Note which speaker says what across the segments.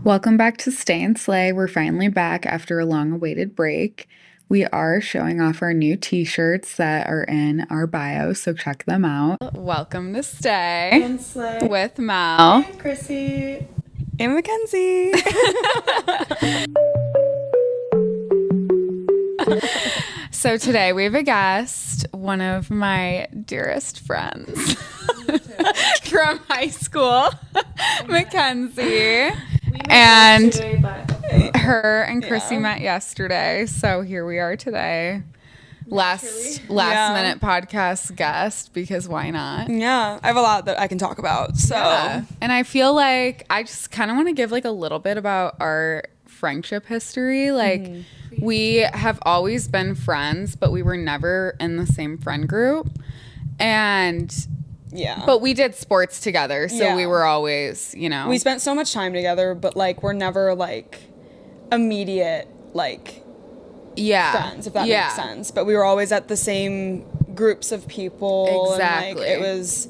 Speaker 1: Welcome back to Stay and Slay. We're finally back after a long-awaited break. We are showing off our new t-shirts that are in our bio, so check them out. Welcome to Stay
Speaker 2: And Slay
Speaker 1: with Mel.
Speaker 2: and Chrissy.
Speaker 3: And Mackenzie.
Speaker 1: So today we have a guest, one of my dearest friends from high school, Mackenzie. And
Speaker 2: Today, but
Speaker 1: her and Chrissy met yesterday, so here we are today. Last minute podcast guest, because why not?
Speaker 3: Yeah, I have a lot that I can talk about. So,
Speaker 1: And I feel like I just kind of want to give like a little bit about our friendship history. Like we have always been friends, but we were never in the same friend group. And
Speaker 3: yeah.
Speaker 1: but we did sports together, so
Speaker 3: Yeah.
Speaker 1: we were always, you know.
Speaker 3: We spent so much time together, but like we're never like immediate like friends, if that makes sense. But we were always at the same groups of people.
Speaker 1: Exactly.
Speaker 3: And like it was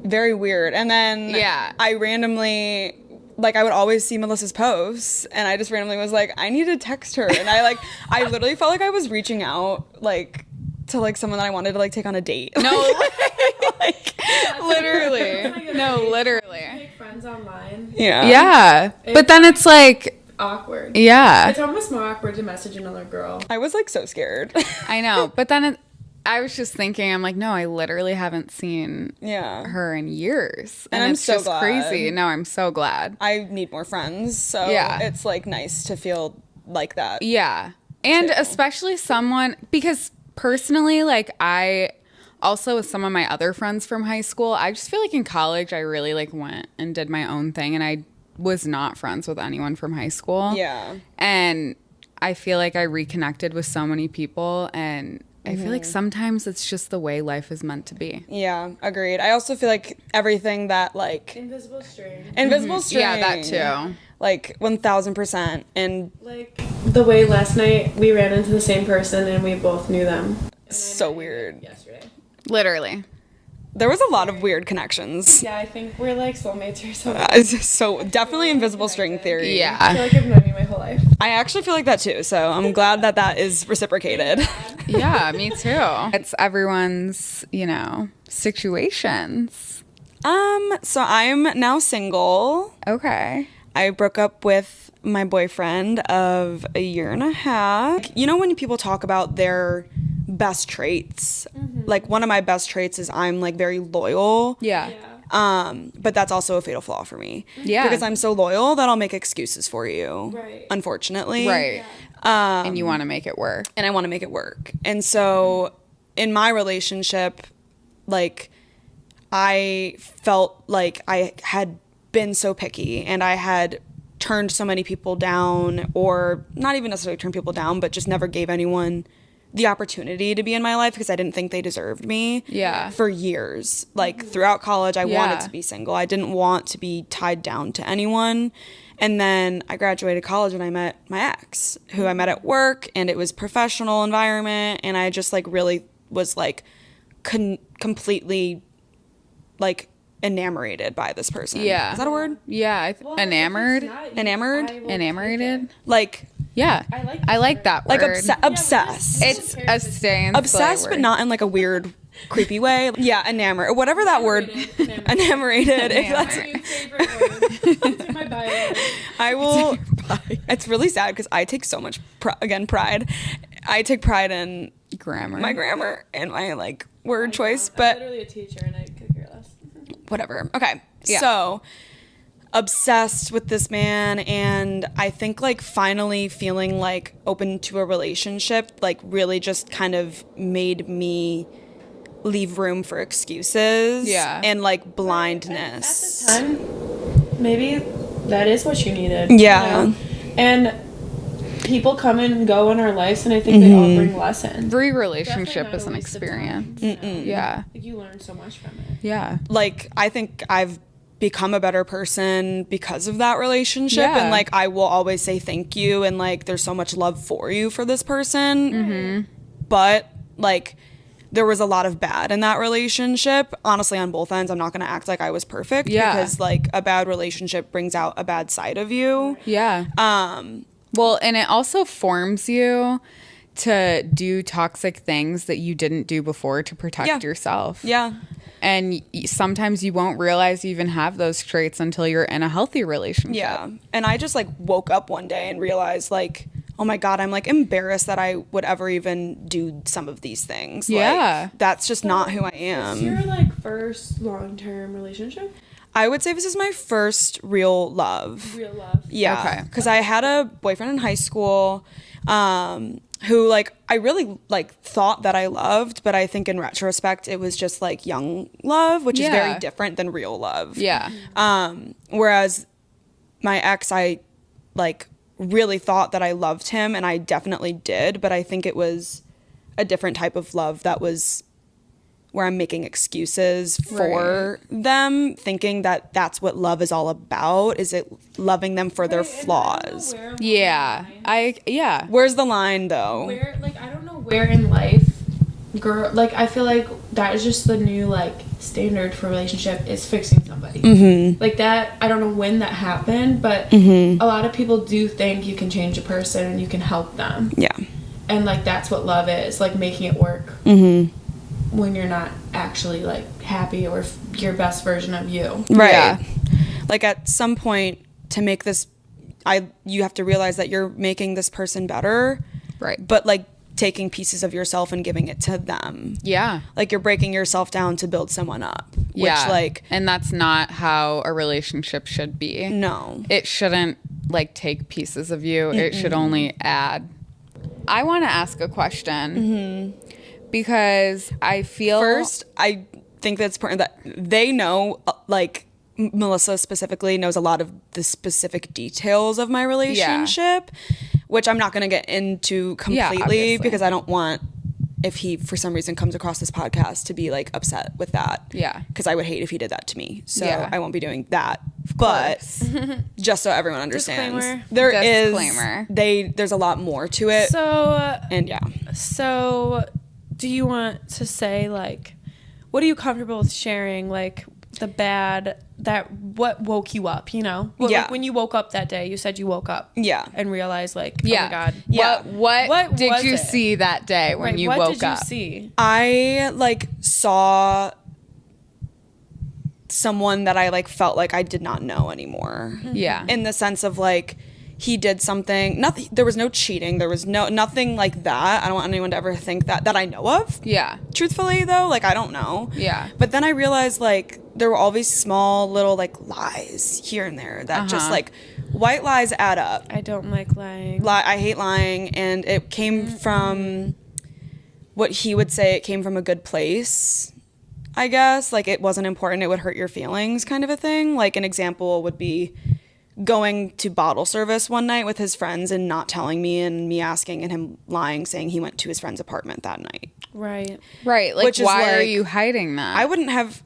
Speaker 3: very weird. And then I randomly I would always see Melissa's posts and I just randomly was like, I need to text her. And I literally felt like I was reaching out like to like someone that I wanted to like take on a date.
Speaker 1: No, literally. No, literally.
Speaker 2: make friends online.
Speaker 1: Yeah. But then it's like
Speaker 2: Awkward.
Speaker 1: Yeah.
Speaker 2: It's almost more awkward to message another girl.
Speaker 3: I was like so scared.
Speaker 1: I know. But then I was just thinking, I'm like, no, I literally haven't seen her in years.
Speaker 3: And I'm
Speaker 1: it's
Speaker 3: so
Speaker 1: just
Speaker 3: glad.
Speaker 1: crazy. No, I'm so glad.
Speaker 3: I need more friends. So it's like nice to feel like that.
Speaker 1: Yeah. And especially someone, because personally, like I also with some of my other friends from high school, I just feel like in college I really like went and did my own thing, and I was not friends with anyone from high school.
Speaker 3: Yeah.
Speaker 1: And I feel like I reconnected with so many people, and I feel like sometimes it's just the way life is meant to be.
Speaker 3: Yeah, agreed. I also feel like everything that like
Speaker 2: Invisible string.
Speaker 3: string.
Speaker 1: Yeah, that too.
Speaker 3: Like 1000%. And
Speaker 2: Like the way last night we ran into the same person and we both knew them.
Speaker 3: so weird.
Speaker 2: Yesterday.
Speaker 1: Literally.
Speaker 3: There was a lot of weird connections.
Speaker 2: Yeah, I think we're like soulmates or something.
Speaker 3: So definitely invisible string theory.
Speaker 2: I
Speaker 1: Yeah.
Speaker 2: feel like I've known you my whole life.
Speaker 3: I actually feel like that too. So I'm glad that that is reciprocated.
Speaker 1: Yeah, me too. It's everyone's, you know, situations.
Speaker 3: So I'm now single.
Speaker 1: Okay.
Speaker 3: I broke up with my boyfriend of a year and a half. You know when people talk about their best traits? Like one of my best traits is I'm like very loyal.
Speaker 1: Yeah.
Speaker 3: But that's also a fatal flaw for me.
Speaker 1: Yeah.
Speaker 3: Because I'm so loyal that I'll make excuses for you.
Speaker 2: Right.
Speaker 3: Unfortunately.
Speaker 1: Right. And you want to make it work.
Speaker 3: And I want to make it work. And so in my relationship, like I felt like I had been so picky and I had turned so many people down, or not even necessarily turned people down, but just never gave anyone the opportunity to be in my life because I didn't think they deserved me.
Speaker 1: Yeah.
Speaker 3: For years. Like throughout college, I wanted to be single. I didn't want to be tied down to anyone. And then I graduated college and I met my ex, who I met at work, and it was professional environment, and I just like really was like completely like enamored by this person.
Speaker 1: Yeah.
Speaker 3: Is that a word?
Speaker 1: Yeah. Enamored.
Speaker 3: Enamored?
Speaker 1: Enamored.
Speaker 3: Like
Speaker 1: Yeah. I like that word.
Speaker 3: like obsessed.
Speaker 1: It's a stay and
Speaker 3: Obsessed,
Speaker 1: slay
Speaker 3: but
Speaker 1: word.
Speaker 3: not in like a weird, creepy way. Yeah, enamored, or whatever that word. Enamored. If that's,
Speaker 2: Favorite word. It's in my bio.
Speaker 3: I will. It's really sad because I take so much pride. I take pride in
Speaker 1: Grammar.
Speaker 3: my grammar and my like word choice,
Speaker 2: I'm
Speaker 3: but
Speaker 2: literally a teacher and I could care less.
Speaker 3: whatever. Okay,
Speaker 1: Yeah.
Speaker 3: so obsessed with this man, and I think like finally feeling like open to a relationship like really just kind of made me leave room for excuses and like blindness.
Speaker 2: At the time, maybe that is what you needed.
Speaker 3: Yeah.
Speaker 2: You know? And people come and go in our lives, and I think they all bring lessons.
Speaker 1: Every relationship
Speaker 2: Definitely
Speaker 1: is an
Speaker 2: not a waste of time.
Speaker 1: experience. Yeah.
Speaker 2: Like you learn so much from it.
Speaker 1: Yeah.
Speaker 3: Like I think I've become a better person because of that relationship,
Speaker 1: Yeah.
Speaker 3: and like I will always say thank you, and like there's so much love for you for this person. But like there was a lot of bad in that relationship. Honestly, on both ends, I'm not going to act like I was perfect because like a bad relationship brings out a bad side of you.
Speaker 1: Yeah. Well, and it also forms you to do toxic things that you didn't do before to protect yourself.
Speaker 3: Yeah.
Speaker 1: And sometimes you won't realize you even have those traits until you're in a healthy relationship.
Speaker 3: Yeah. And I just like woke up one day and realized like, oh my God, I'm like embarrassed that I would ever even do some of these things.
Speaker 1: Yeah.
Speaker 3: Like, that's just not who I am.
Speaker 2: Is your like first long-term relationship?
Speaker 3: I would say this is my first real love.
Speaker 2: Real love.
Speaker 3: Yeah.
Speaker 1: Okay.
Speaker 3: Because I had a boyfriend in high school who like I really like thought that I loved, but I think in retrospect it was just like young love, which is very different than real love.
Speaker 1: Yeah.
Speaker 3: Whereas my ex, I like really thought that I loved him, and I definitely did, but I think it was a different type of love that was where I'm making excuses for them, thinking that that's what love is all about. Is it loving them for their flaws?
Speaker 1: Yeah.
Speaker 3: Where's the line though?
Speaker 2: Where, like, I don't know where in life, girl, like, I feel like that is just the new, like, standard for relationship is fixing somebody.
Speaker 3: Mm-hmm.
Speaker 2: Like that, I don't know when that happened, but a lot of people do think you can change a person and you can help them.
Speaker 3: Yeah.
Speaker 2: And, like, that's what love is, like, making it work. When you're not actually like happy or your best version of you.
Speaker 3: Right.
Speaker 1: Yeah.
Speaker 3: Like at some point to make this, you have to realize that you're making this person better.
Speaker 1: Right.
Speaker 3: But like taking pieces of yourself and giving it to them.
Speaker 1: Yeah.
Speaker 3: Like you're breaking yourself down to build someone up.
Speaker 1: Yeah.
Speaker 3: Which like.
Speaker 1: And that's not how a relationship should be.
Speaker 3: No.
Speaker 1: It shouldn't like take pieces of you. It should only add. I want to ask a question. Because I feel...
Speaker 3: First, I think that's important that they know, like, Melissa specifically knows a lot of the specific details of my relationship, which I'm not going to get into completely because I don't want, if he, for some reason, comes across this podcast to be, like, upset with that.
Speaker 1: Yeah.
Speaker 3: Because I would hate if he did that to me. So I won't be doing that.
Speaker 1: course.
Speaker 3: But just so everyone understands.
Speaker 2: Disclaimer.
Speaker 3: There's a lot more to it.
Speaker 2: So do you want to say, like, what are you comfortable with sharing, like, the bad, that what woke you up, you know? Like, when you woke up that day, you said you woke up.
Speaker 3: Yeah.
Speaker 2: And realized, like, oh my God.
Speaker 3: Yeah.
Speaker 1: What did you see that day when you woke up?
Speaker 2: What did you see?
Speaker 3: I, like, saw someone that I, like, felt like I did not know anymore.
Speaker 1: Yeah.
Speaker 3: In the sense of, like, he did something, there was no cheating, there was nothing like that. I don't want anyone to ever think that I know of.
Speaker 1: Yeah.
Speaker 3: Truthfully though, like, I don't know.
Speaker 1: Yeah.
Speaker 3: But then I realized, like, there were all these small little, like, lies here and there that just, like, white lies add up.
Speaker 2: I don't like lying.
Speaker 3: I hate lying, and it came from what he would say, it came from a good place, I guess. Like, it wasn't important, it would hurt your feelings kind of a thing. Like, an example would be going to bottle service one night with his friends and not telling me, and me asking and him lying, saying he went to his friend's apartment that night.
Speaker 2: Right.
Speaker 1: Like,
Speaker 3: which is
Speaker 1: why are
Speaker 3: like,
Speaker 1: you hiding that?
Speaker 3: I would have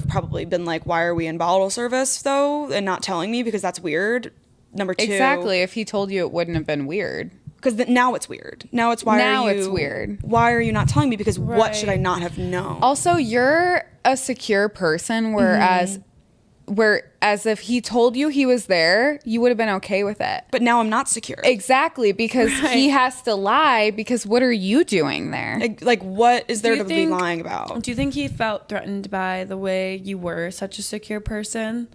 Speaker 3: probably been like, why are we in bottle service though, and not telling me, because that's weird. Number two.
Speaker 1: Exactly. If he told you, it wouldn't have been weird.
Speaker 3: Because now it's weird. Now it's
Speaker 1: it's weird.
Speaker 3: Why are you not telling me? Because what should I not have known?
Speaker 1: Also, you're a secure person, whereas if he told you he was there, you would have been okay with it.
Speaker 3: But now I'm not secure.
Speaker 1: Exactly, because he has to lie, because what are you doing there?
Speaker 3: Like, what is there to be lying about?
Speaker 2: Do you think he felt threatened by the way you were such a secure person?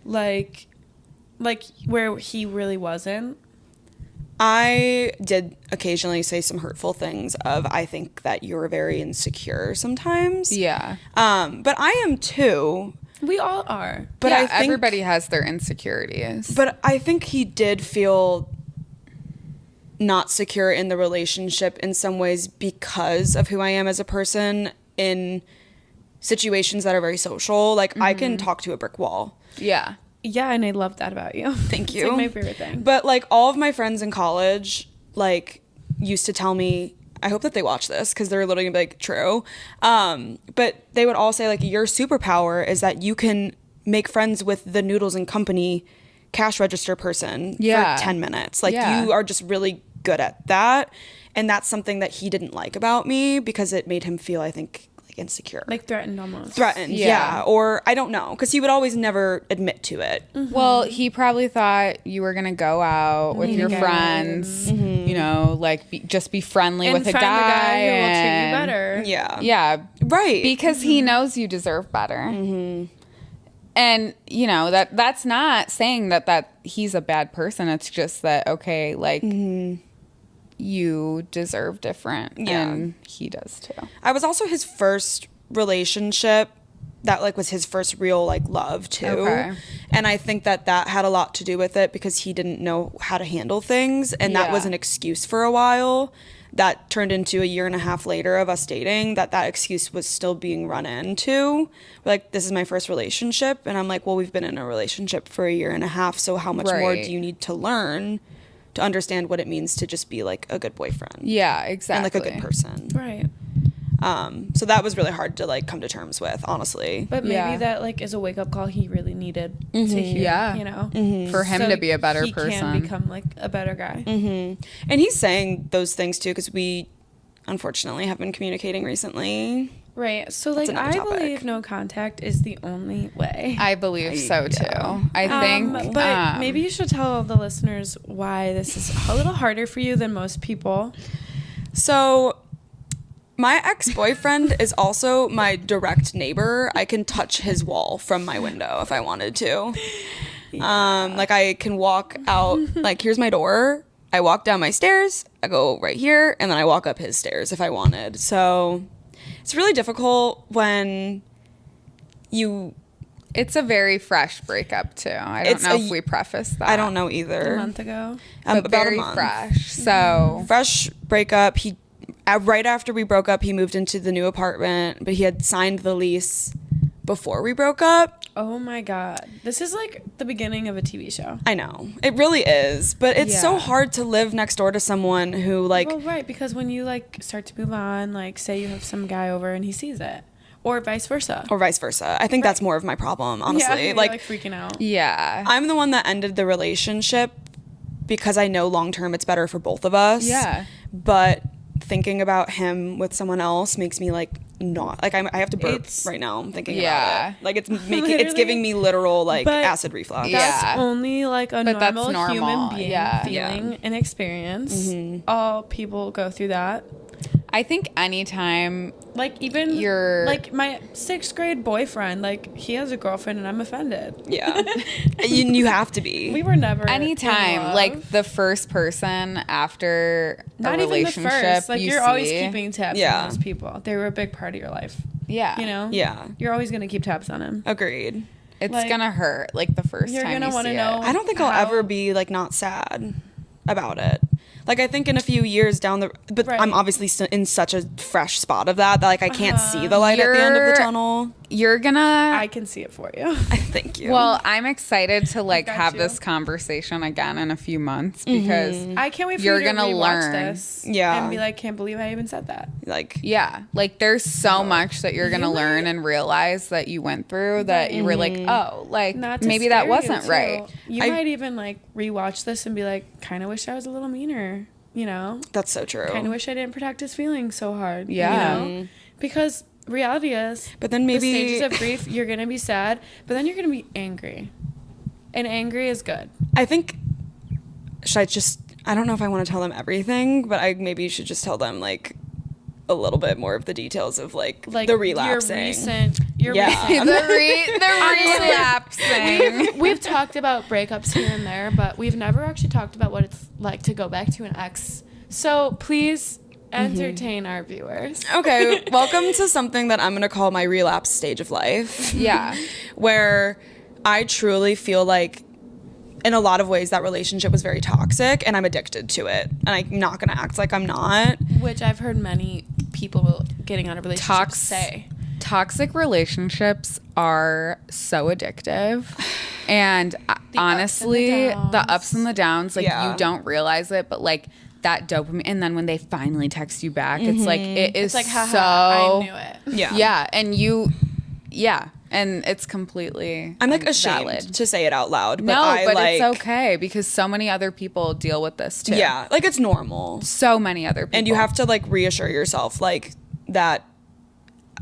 Speaker 2: Like where he really wasn't?
Speaker 3: I did occasionally say some hurtful things of, I think that you're very insecure sometimes.
Speaker 1: Yeah.
Speaker 3: But I am too.
Speaker 2: We all are.
Speaker 3: But I think
Speaker 1: everybody has their insecurities.
Speaker 3: But I think he did feel not secure in the relationship in some ways because of who I am as a person in situations that are very social. Like, I can talk to a brick wall.
Speaker 1: Yeah.
Speaker 2: Yeah, and I love that about you.
Speaker 3: Thank you.
Speaker 2: It's like my favorite thing.
Speaker 3: But, like, all of my friends in college, like, used to tell me, I hope that they watch this because they're literally gonna be like, true. But they would all say, like, your superpower is that you can make friends with the Noodles and Company cash register person for 10 minutes. Like, you are just really good at that. And that's something that he didn't like about me because it made him feel, I think, like insecure.
Speaker 2: Like threatened almost.
Speaker 3: Threatened, yeah. Or I don't know, because he would always never admit to it.
Speaker 1: Mm-hmm. Well, he probably thought you were going to go out with your friends, you know, like just be friendly
Speaker 2: and
Speaker 1: with a guy.
Speaker 2: Who will treat you better.
Speaker 3: Yeah.
Speaker 1: Yeah.
Speaker 3: Right.
Speaker 1: Because he knows you deserve better. And, you know, that's not saying that he's a bad person. It's just that, okay, like, you deserve different.
Speaker 3: Yeah.
Speaker 1: And he does too.
Speaker 3: I was also his first relationship that like was his first real like love too.
Speaker 1: Okay.
Speaker 3: And I think that had a lot to do with it because he didn't know how to handle things. And that was an excuse for a while. That turned into a year and a half later of us dating, that excuse was still being run into. Like, this is my first relationship. And I'm like, well, we've been in a relationship for a year and a half. So how much more do you need to learn to understand what it means to just be like a good boyfriend?
Speaker 1: Yeah, exactly.
Speaker 3: And like a good person.
Speaker 2: Right.
Speaker 3: So that was really hard to like come to terms with, honestly.
Speaker 2: But maybe that like is a wake up call he really needed to hear.
Speaker 1: Yeah.
Speaker 2: You know,
Speaker 1: for him to be a better
Speaker 2: he
Speaker 1: person.
Speaker 2: He can become like a better guy.
Speaker 3: And he's saying those things too because we unfortunately have been communicating recently.
Speaker 2: Right. So like I believe no contact is the only way.
Speaker 1: I believe so too. I think.
Speaker 2: But maybe you should tell the listeners why this is a little harder for you than most people.
Speaker 3: So my ex-boyfriend is also my direct neighbor. I can touch his wall from my window if I wanted to. Like I can walk out, like here's my door. I walk down my stairs, I go right here, and then I walk up his stairs if I wanted. So it's really difficult when you...
Speaker 1: It's a very fresh breakup too. I don't know if we prefaced that.
Speaker 3: I don't know either.
Speaker 2: A month ago.
Speaker 1: But
Speaker 3: about
Speaker 1: very
Speaker 3: a month.
Speaker 1: fresh. So
Speaker 3: fresh breakup. He right after we broke up, he moved into the new apartment, but he had signed the lease before we broke up.
Speaker 2: Oh my God. This is like the beginning of a TV show.
Speaker 3: I know. It really is. But it's so hard to live next door to someone who like...
Speaker 2: Well, right. Because when you like start to move on, like say you have some guy over and he sees it. Or vice versa.
Speaker 3: I think that's more of my problem, honestly.
Speaker 2: Yeah, like freaking out.
Speaker 1: Yeah.
Speaker 3: I'm the one that ended the relationship because I know long term it's better for both of us.
Speaker 1: Yeah.
Speaker 3: But thinking about him with someone else makes me like not like I have to burp right now. I'm thinking about it. Like it's giving me literal like acid reflux.
Speaker 2: That's only like a normal human being
Speaker 1: feeling
Speaker 2: and experience. All people go through that.
Speaker 1: I think anytime,
Speaker 2: like even like my 6th grade boyfriend, like he has a girlfriend and I'm offended.
Speaker 3: Yeah, you have to be.
Speaker 2: We were never
Speaker 1: anytime like the first person after
Speaker 2: not
Speaker 1: a
Speaker 2: even
Speaker 1: relationship.
Speaker 2: The first. Like you're
Speaker 1: see,
Speaker 2: always keeping tabs on those people. They were a big part of your life.
Speaker 1: Yeah,
Speaker 2: you know.
Speaker 3: Yeah,
Speaker 2: you're always gonna keep tabs on him.
Speaker 3: Agreed.
Speaker 1: It's like, gonna hurt like the first
Speaker 2: you're
Speaker 1: time
Speaker 2: gonna
Speaker 1: you
Speaker 2: want to
Speaker 1: see
Speaker 2: know.
Speaker 1: it.
Speaker 3: I don't think I'll ever be like not sad about it. Like I think in a few years down but I'm obviously still in such a fresh spot of that like I can't see the light at the end of the tunnel.
Speaker 1: I
Speaker 2: can see it for you.
Speaker 3: Thank you.
Speaker 1: Well, I'm excited to like have this conversation again in a few months because
Speaker 2: I can't wait for
Speaker 1: you're
Speaker 2: you to
Speaker 1: gonna learn
Speaker 2: this and be like, can't believe I even said that.
Speaker 3: Like
Speaker 1: like there's so much that you're gonna learn and realize that you went through that you were like, oh, like maybe that wasn't right.
Speaker 2: You might even like rewatch this and be like, kind of wish I was a little meaner. You know,
Speaker 3: that's so true.
Speaker 2: Kind of wish I didn't protect his feelings so hard.
Speaker 1: Yeah,
Speaker 2: you know? Because reality is,
Speaker 3: but then maybe
Speaker 2: the stages of grief, you're gonna be sad, but then you're gonna be angry, and angry is good.
Speaker 3: I think I don't know if I want to tell them everything, but I maybe should just tell them like a little bit more of the details of like the relapsing.
Speaker 2: Your recent.
Speaker 1: the relapsing.
Speaker 2: We've talked about breakups here and there, but we've never actually talked about what it's like to go back to an ex. So please entertain our viewers.
Speaker 3: Okay, welcome to something that I'm going to call my relapse stage of life.
Speaker 1: Yeah.
Speaker 3: Where I truly feel like in a lot of ways that relationship was very toxic and I'm addicted to it. And I'm not going to act like I'm not.
Speaker 2: Which I've heard many people getting out of relationships say.
Speaker 1: Toxic relationships are so addictive. And honestly, the ups and the downs, like you don't realize it, but like that dopamine, and then when they finally text you back, it's like, it is
Speaker 2: it's like,
Speaker 1: so...
Speaker 2: I knew it.
Speaker 3: Yeah.
Speaker 1: Yeah. And And it's completely
Speaker 3: I'm like ashamed
Speaker 1: valid
Speaker 3: to say it out loud. But
Speaker 1: no, but
Speaker 3: like,
Speaker 1: it's okay because so many other people deal with this too.
Speaker 3: Yeah, like it's normal.
Speaker 1: So many other people.
Speaker 3: And you have to like reassure yourself like that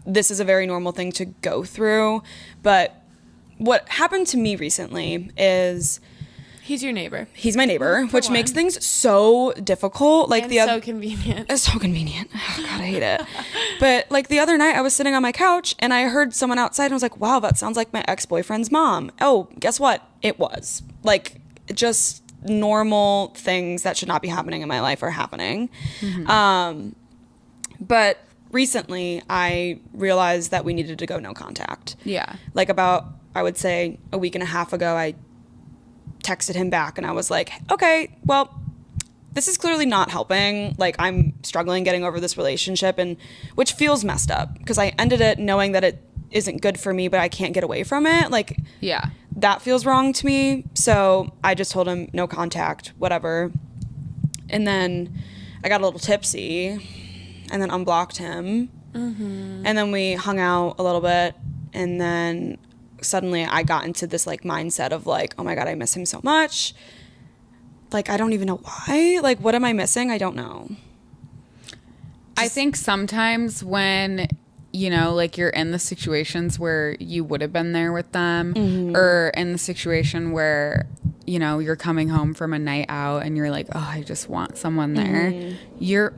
Speaker 3: this is a very normal thing to go through. But what happened to me recently is
Speaker 2: he's your neighbor.
Speaker 3: He's my neighbor, which makes things so difficult. Like
Speaker 2: and
Speaker 3: so
Speaker 2: convenient.
Speaker 3: It's so convenient. Oh God, I hate it. But like the other night I was sitting on my couch and I heard someone outside and I was like, wow, that sounds like my ex-boyfriend's mom. Oh, guess what? It was. Like just normal things that should not be happening in my life are happening. But recently I realized that we needed to go no contact.
Speaker 1: Yeah.
Speaker 3: Like about, I would say a week and a half ago, I texted him back and I was like, okay, well, this is clearly not helping. Like I'm struggling getting over this relationship, and which feels messed up because I ended it knowing that it isn't good for me, but I can't get away from it. Like,
Speaker 1: yeah,
Speaker 3: that feels wrong to me. So I just told him no contact, whatever. And then I got a little tipsy and then unblocked him. And then we hung out a little bit, and then suddenly I got into this like mindset of like, oh my God, I miss him so much. Like, I don't even know why. Like, what am I missing? I don't know.
Speaker 1: I think sometimes when, you know, like you're in the situations where you would have been there with them, or in the situation where, you know, you're coming home from a night out and you're like, oh, I just want someone there.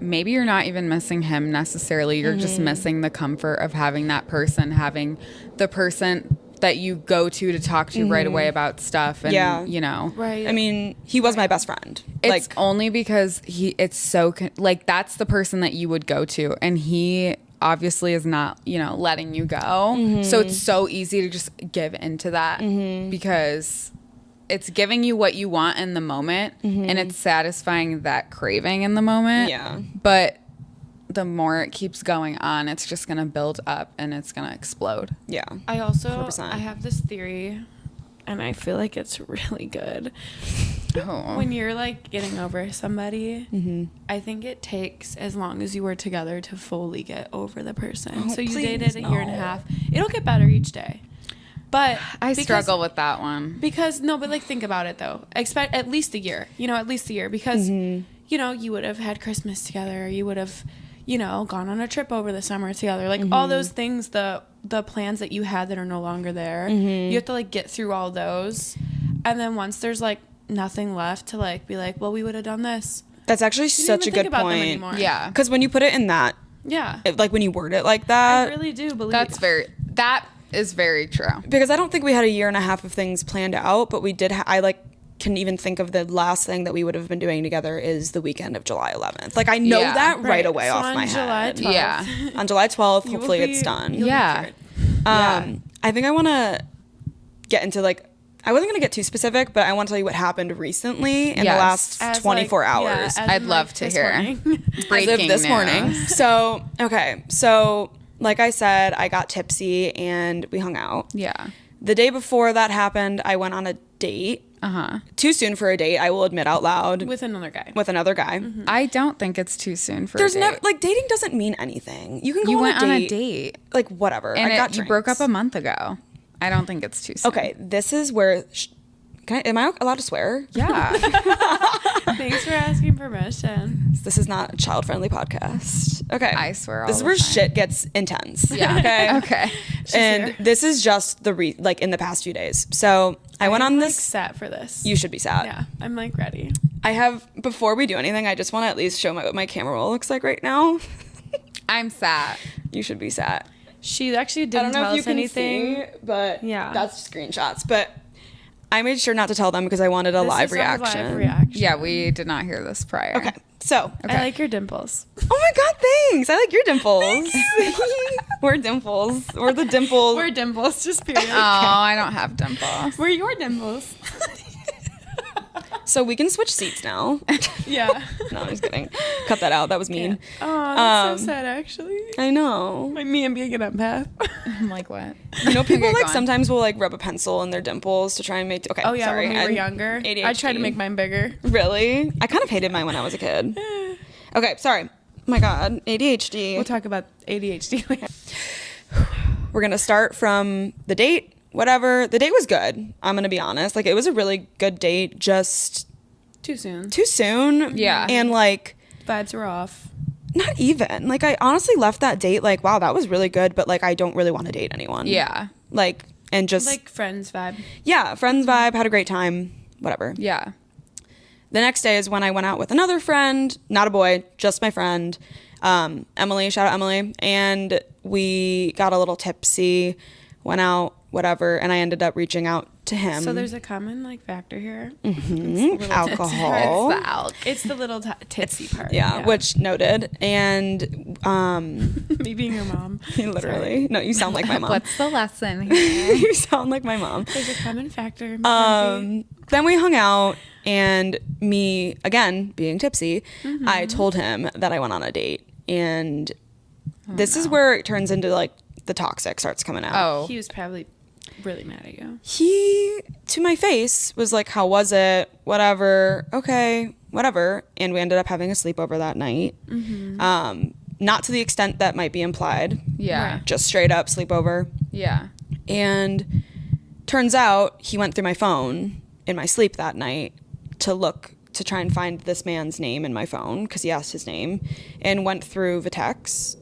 Speaker 1: Maybe you're not even missing him necessarily. You're just missing the comfort of having that person, having the person that you go to talk to right away about stuff. And, you know.
Speaker 2: Right.
Speaker 3: I mean, he was my best friend.
Speaker 1: It's
Speaker 3: like,
Speaker 1: only because it's so, like, that's the person that you would go to. And he obviously is not, you know, letting you go. So it's so easy to just give into that because it's giving you what you want in the moment and it's satisfying that craving in the moment.
Speaker 3: Yeah.
Speaker 1: But the more it keeps going on, it's just going to build up and it's going to explode.
Speaker 3: Yeah.
Speaker 2: I also
Speaker 3: 100%.
Speaker 2: I have this theory, and I feel like it's really good.
Speaker 1: Oh.
Speaker 2: When you're like getting over somebody, I think it takes as long as you were together to fully get over the person.
Speaker 3: Oh,
Speaker 2: so you
Speaker 3: please,
Speaker 2: dated a year and a
Speaker 3: no.
Speaker 2: half. It'll get better each day. But
Speaker 1: I struggle with that one.
Speaker 2: because no, but like think about it though. Expect at least a year. You know, at least a year because you know, you would have had Christmas together, you would have, you know, gone on a trip over the summer together. Like all those things, the plans that you had that are no longer there. You have to like get through all those. And then once there's like nothing left to like be like, well, we would have done this.
Speaker 3: That's actually
Speaker 2: You didn't
Speaker 3: such a
Speaker 2: even think
Speaker 3: good
Speaker 2: about them
Speaker 3: point.
Speaker 2: anymore.
Speaker 1: Yeah.
Speaker 3: Because when you put it in that,
Speaker 2: Yeah.
Speaker 3: like when you word it like
Speaker 2: I
Speaker 3: that,
Speaker 2: really do believe
Speaker 1: That is very true.
Speaker 3: because I don't think we had a year and a half of things planned out, but we did. I like can even think of the last thing that we would have been doing together is the weekend of July 11th. Like I know
Speaker 1: Yeah.
Speaker 3: that right away
Speaker 2: So
Speaker 3: off
Speaker 2: on
Speaker 3: my
Speaker 2: July
Speaker 3: head.
Speaker 2: 12th,
Speaker 1: Yeah.
Speaker 3: On July 12th,
Speaker 2: you will
Speaker 3: hopefully
Speaker 2: be-
Speaker 3: it's done.
Speaker 2: you'll be
Speaker 1: Yeah.
Speaker 2: cured.
Speaker 3: I think I want to get into like, I wasn't going to get too specific, but I want to tell you what happened recently in the
Speaker 1: Yes.
Speaker 3: last
Speaker 2: As,
Speaker 3: 24
Speaker 2: like, yeah,
Speaker 3: hours.
Speaker 2: as
Speaker 1: I'd
Speaker 2: in,
Speaker 1: love
Speaker 2: like,
Speaker 1: to
Speaker 2: this
Speaker 1: hear.
Speaker 2: morning.
Speaker 3: As of
Speaker 1: Breaking
Speaker 3: this
Speaker 1: news.
Speaker 3: morning. So, okay. So, like I said, I got tipsy and we hung out.
Speaker 1: Yeah.
Speaker 3: The day before that happened, I went on a date. Too soon for a date, I will admit out loud.
Speaker 2: With another guy.
Speaker 3: With another guy.
Speaker 1: I don't think it's too soon for
Speaker 3: There's
Speaker 1: a date.
Speaker 3: never like dating doesn't mean anything. You can go
Speaker 1: You
Speaker 3: on
Speaker 1: went
Speaker 3: a
Speaker 1: on
Speaker 3: date,
Speaker 1: a date.
Speaker 3: like whatever.
Speaker 1: And
Speaker 3: I got
Speaker 1: you broke up
Speaker 3: drinks.
Speaker 1: a month ago. I don't think it's too soon.
Speaker 3: Okay, this is where. Am I allowed to swear?
Speaker 1: Yeah.
Speaker 2: Thanks for asking permission.
Speaker 3: This is not a child-friendly podcast. Okay.
Speaker 1: I swear all
Speaker 3: This is
Speaker 1: the
Speaker 3: where
Speaker 1: time.
Speaker 3: shit gets intense.
Speaker 1: Yeah.
Speaker 3: Okay.
Speaker 1: Okay.
Speaker 3: And
Speaker 2: here.
Speaker 3: this is just like in the past few days. So I went on
Speaker 2: I'm,
Speaker 3: this.
Speaker 2: like, set for this.
Speaker 3: You should be sad.
Speaker 2: Yeah, I'm like ready.
Speaker 3: I have, before we do anything, I just want to at least show what my camera roll looks like right now.
Speaker 1: I'm sad.
Speaker 3: You should be sad.
Speaker 2: She actually
Speaker 3: I
Speaker 2: didn't
Speaker 3: don't know
Speaker 2: tell
Speaker 3: if you
Speaker 2: us
Speaker 3: can
Speaker 2: anything.
Speaker 3: see, but
Speaker 2: Yeah.
Speaker 3: that's screenshots. But I made sure not to tell them because I wanted a
Speaker 2: This
Speaker 3: live
Speaker 2: is our
Speaker 3: reaction.
Speaker 2: live reaction.
Speaker 1: Yeah, we did not hear this prior.
Speaker 3: Okay. So,
Speaker 2: I like your dimples.
Speaker 3: oh my God, thanks. I like your dimples. We're dimples. We're the dimples.
Speaker 2: We're dimples, just period.
Speaker 1: Oh, I don't have dimples.
Speaker 2: We're your dimples.
Speaker 3: So we can switch seats now.
Speaker 2: Yeah.
Speaker 3: No, I'm just kidding. Cut that out. That was mean.
Speaker 2: Oh, that's
Speaker 3: Um,
Speaker 2: so sad, actually.
Speaker 3: I know.
Speaker 2: Like me and being an empath.
Speaker 1: I'm like, what?
Speaker 3: You know, people
Speaker 1: Okay,
Speaker 3: like
Speaker 1: go on.
Speaker 3: sometimes will like rub a pencil in their dimples to try and make. Okay.
Speaker 2: Oh yeah,
Speaker 3: sorry.
Speaker 2: when we were
Speaker 3: I'm
Speaker 2: younger,
Speaker 3: ADHD.
Speaker 2: I tried to make mine bigger.
Speaker 3: Really? I kind of hated mine when I was a kid. Okay, sorry. Oh my God, ADHD.
Speaker 2: We'll talk about ADHD later.
Speaker 3: We're going to start from the date, whatever. The date was good. I'm going to be honest. Like, it was a really good date, just
Speaker 2: Too soon.
Speaker 3: too soon.
Speaker 1: Yeah.
Speaker 3: And like,
Speaker 2: Vibes were off.
Speaker 3: not even. Like, I honestly left that date like, wow, that was really good, but like, I don't really want to date anyone.
Speaker 1: Yeah.
Speaker 3: Like, and just
Speaker 2: Like friends vibe.
Speaker 3: yeah, friends vibe, had a great time, whatever.
Speaker 1: Yeah.
Speaker 3: The next day is when I went out with another friend, not a boy, just my friend, Emily, shout out Emily, and we got a little tipsy, went out, whatever, and I ended up reaching out to him.
Speaker 2: So there's a common like factor here.
Speaker 3: Alcohol.
Speaker 1: It's the alc.
Speaker 2: It's the little tipsy part.
Speaker 3: Yeah, which noted. And
Speaker 2: me being your mom.
Speaker 3: literally, no, you sound like my mom.
Speaker 1: What's the lesson here?
Speaker 3: You sound like my mom.
Speaker 2: There's a common factor. Mackenzie.
Speaker 3: Then we hung out, and me, again, being tipsy, I told him that I went on a date. And this is where it turns into, like, the toxic starts coming out.
Speaker 1: Oh.
Speaker 2: He was probably really mad at you.
Speaker 3: He, to my face, was like, how was it? Whatever. Okay, whatever. And we ended up having a sleepover that night. Not to the extent that might be implied.
Speaker 1: Yeah.
Speaker 2: Right.
Speaker 3: Just straight up sleepover.
Speaker 1: Yeah.
Speaker 3: And turns out he went through my phone in my sleep that night to try and find this man's name in my phone, because he asked his name, and went through the texts,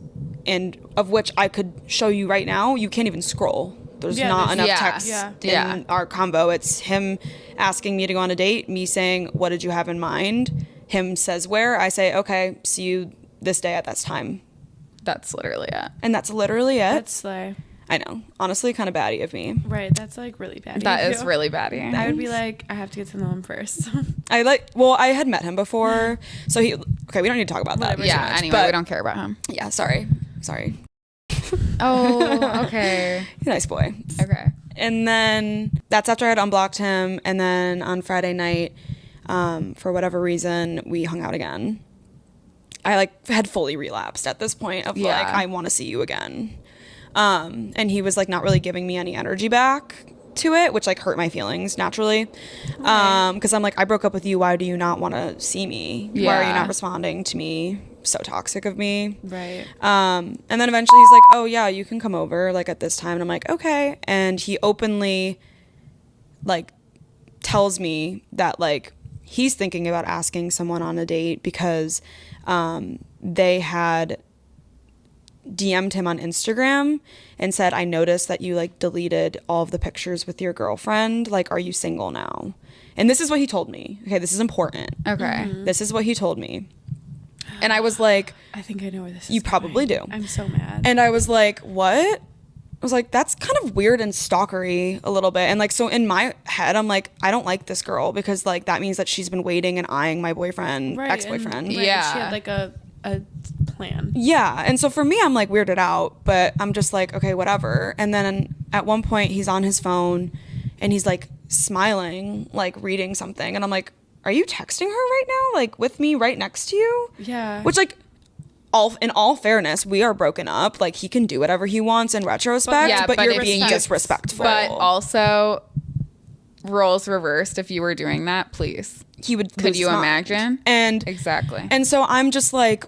Speaker 3: and of which I could show you right now. You can't even scroll. There's not enough text in our combo. It's him asking me to go on a date, me saying, what did you have in mind? Him says where. I say, okay, see you this day at this time.
Speaker 1: That's literally it.
Speaker 3: And that's literally it.
Speaker 2: That's slay.
Speaker 3: I know. Honestly, kind of baddie of me.
Speaker 2: Right. That's like really bad.
Speaker 1: That is really baddie.
Speaker 2: I would be like, I have to get to know him first.
Speaker 3: I had met him before. So we don't need to talk about that.
Speaker 2: Whatever.
Speaker 3: too
Speaker 1: Yeah,
Speaker 3: much,
Speaker 1: anyway,
Speaker 3: but
Speaker 1: we don't care about him.
Speaker 3: yeah, sorry.
Speaker 1: Oh, okay.
Speaker 3: He's a nice boy.
Speaker 1: Okay.
Speaker 3: And then that's after I had unblocked him. And then on Friday night, for whatever reason, we hung out again. I like had fully relapsed at this point of like, I want to see you again. And he was like not really giving me any energy back to it, which like hurt my feelings naturally. Because I'm like, I broke up with you. Why do you not want to see me? Why are you not responding to me? So toxic of me.
Speaker 2: Right.
Speaker 3: And then eventually he's like, oh yeah, you can come over like at this time. And I'm like, okay. And he openly like tells me that like he's thinking about asking someone on a date because they had DM'd him on Instagram and said, I noticed that you like deleted all of the pictures with your girlfriend. Like, are you single now? And this is what he told me. Okay, this is important.
Speaker 1: Okay.
Speaker 3: This is what he told me. And I was like,
Speaker 2: I think I know where this is.
Speaker 3: you probably do.
Speaker 2: I'm so mad.
Speaker 3: And I was like, what? I was like, that's kind of weird and stalkery a little bit. And like, so in my head, I'm like, I don't like this girl because like that means that she's been waiting and eyeing my boyfriend, ex-boyfriend.
Speaker 1: Yeah.
Speaker 2: She had like a plan.
Speaker 3: Yeah. And so for me, I'm like weirded out, but I'm just like, okay, whatever. And then at one point he's on his phone and he's like smiling, like reading something. And I'm like, are you texting her right now? Like with me right next to you?
Speaker 2: Yeah.
Speaker 3: Which like, in all fairness, we are broken up. Like he can do whatever he wants in retrospect, but you're being disrespectful.
Speaker 1: But also, roles reversed. If you were doing that, please,
Speaker 3: he would.
Speaker 1: Could you imagine?
Speaker 3: And
Speaker 1: exactly.
Speaker 3: And so I'm just like,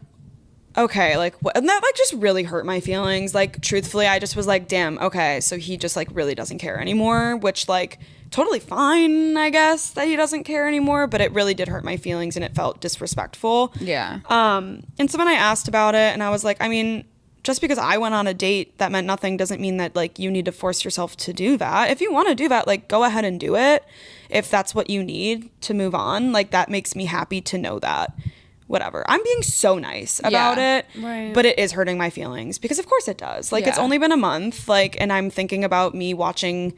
Speaker 3: okay, like what? And that like just really hurt my feelings. Like truthfully, I just was like, damn. Okay, so he just like really doesn't care anymore. Which like totally fine, I guess, that he doesn't care anymore. But it really did hurt my feelings, and it felt disrespectful.
Speaker 1: Yeah.
Speaker 3: And so when I asked about it, and I was like, I mean, just because I went on a date that meant nothing doesn't mean that like you need to force yourself to do that. If you want to do that, like go ahead and do it. If that's what you need to move on, like that makes me happy to know that. Whatever. I'm being so nice about it,
Speaker 2: right.
Speaker 3: But it is hurting my feelings because of course it does. Like it's only been a month, like, and I'm thinking about me watching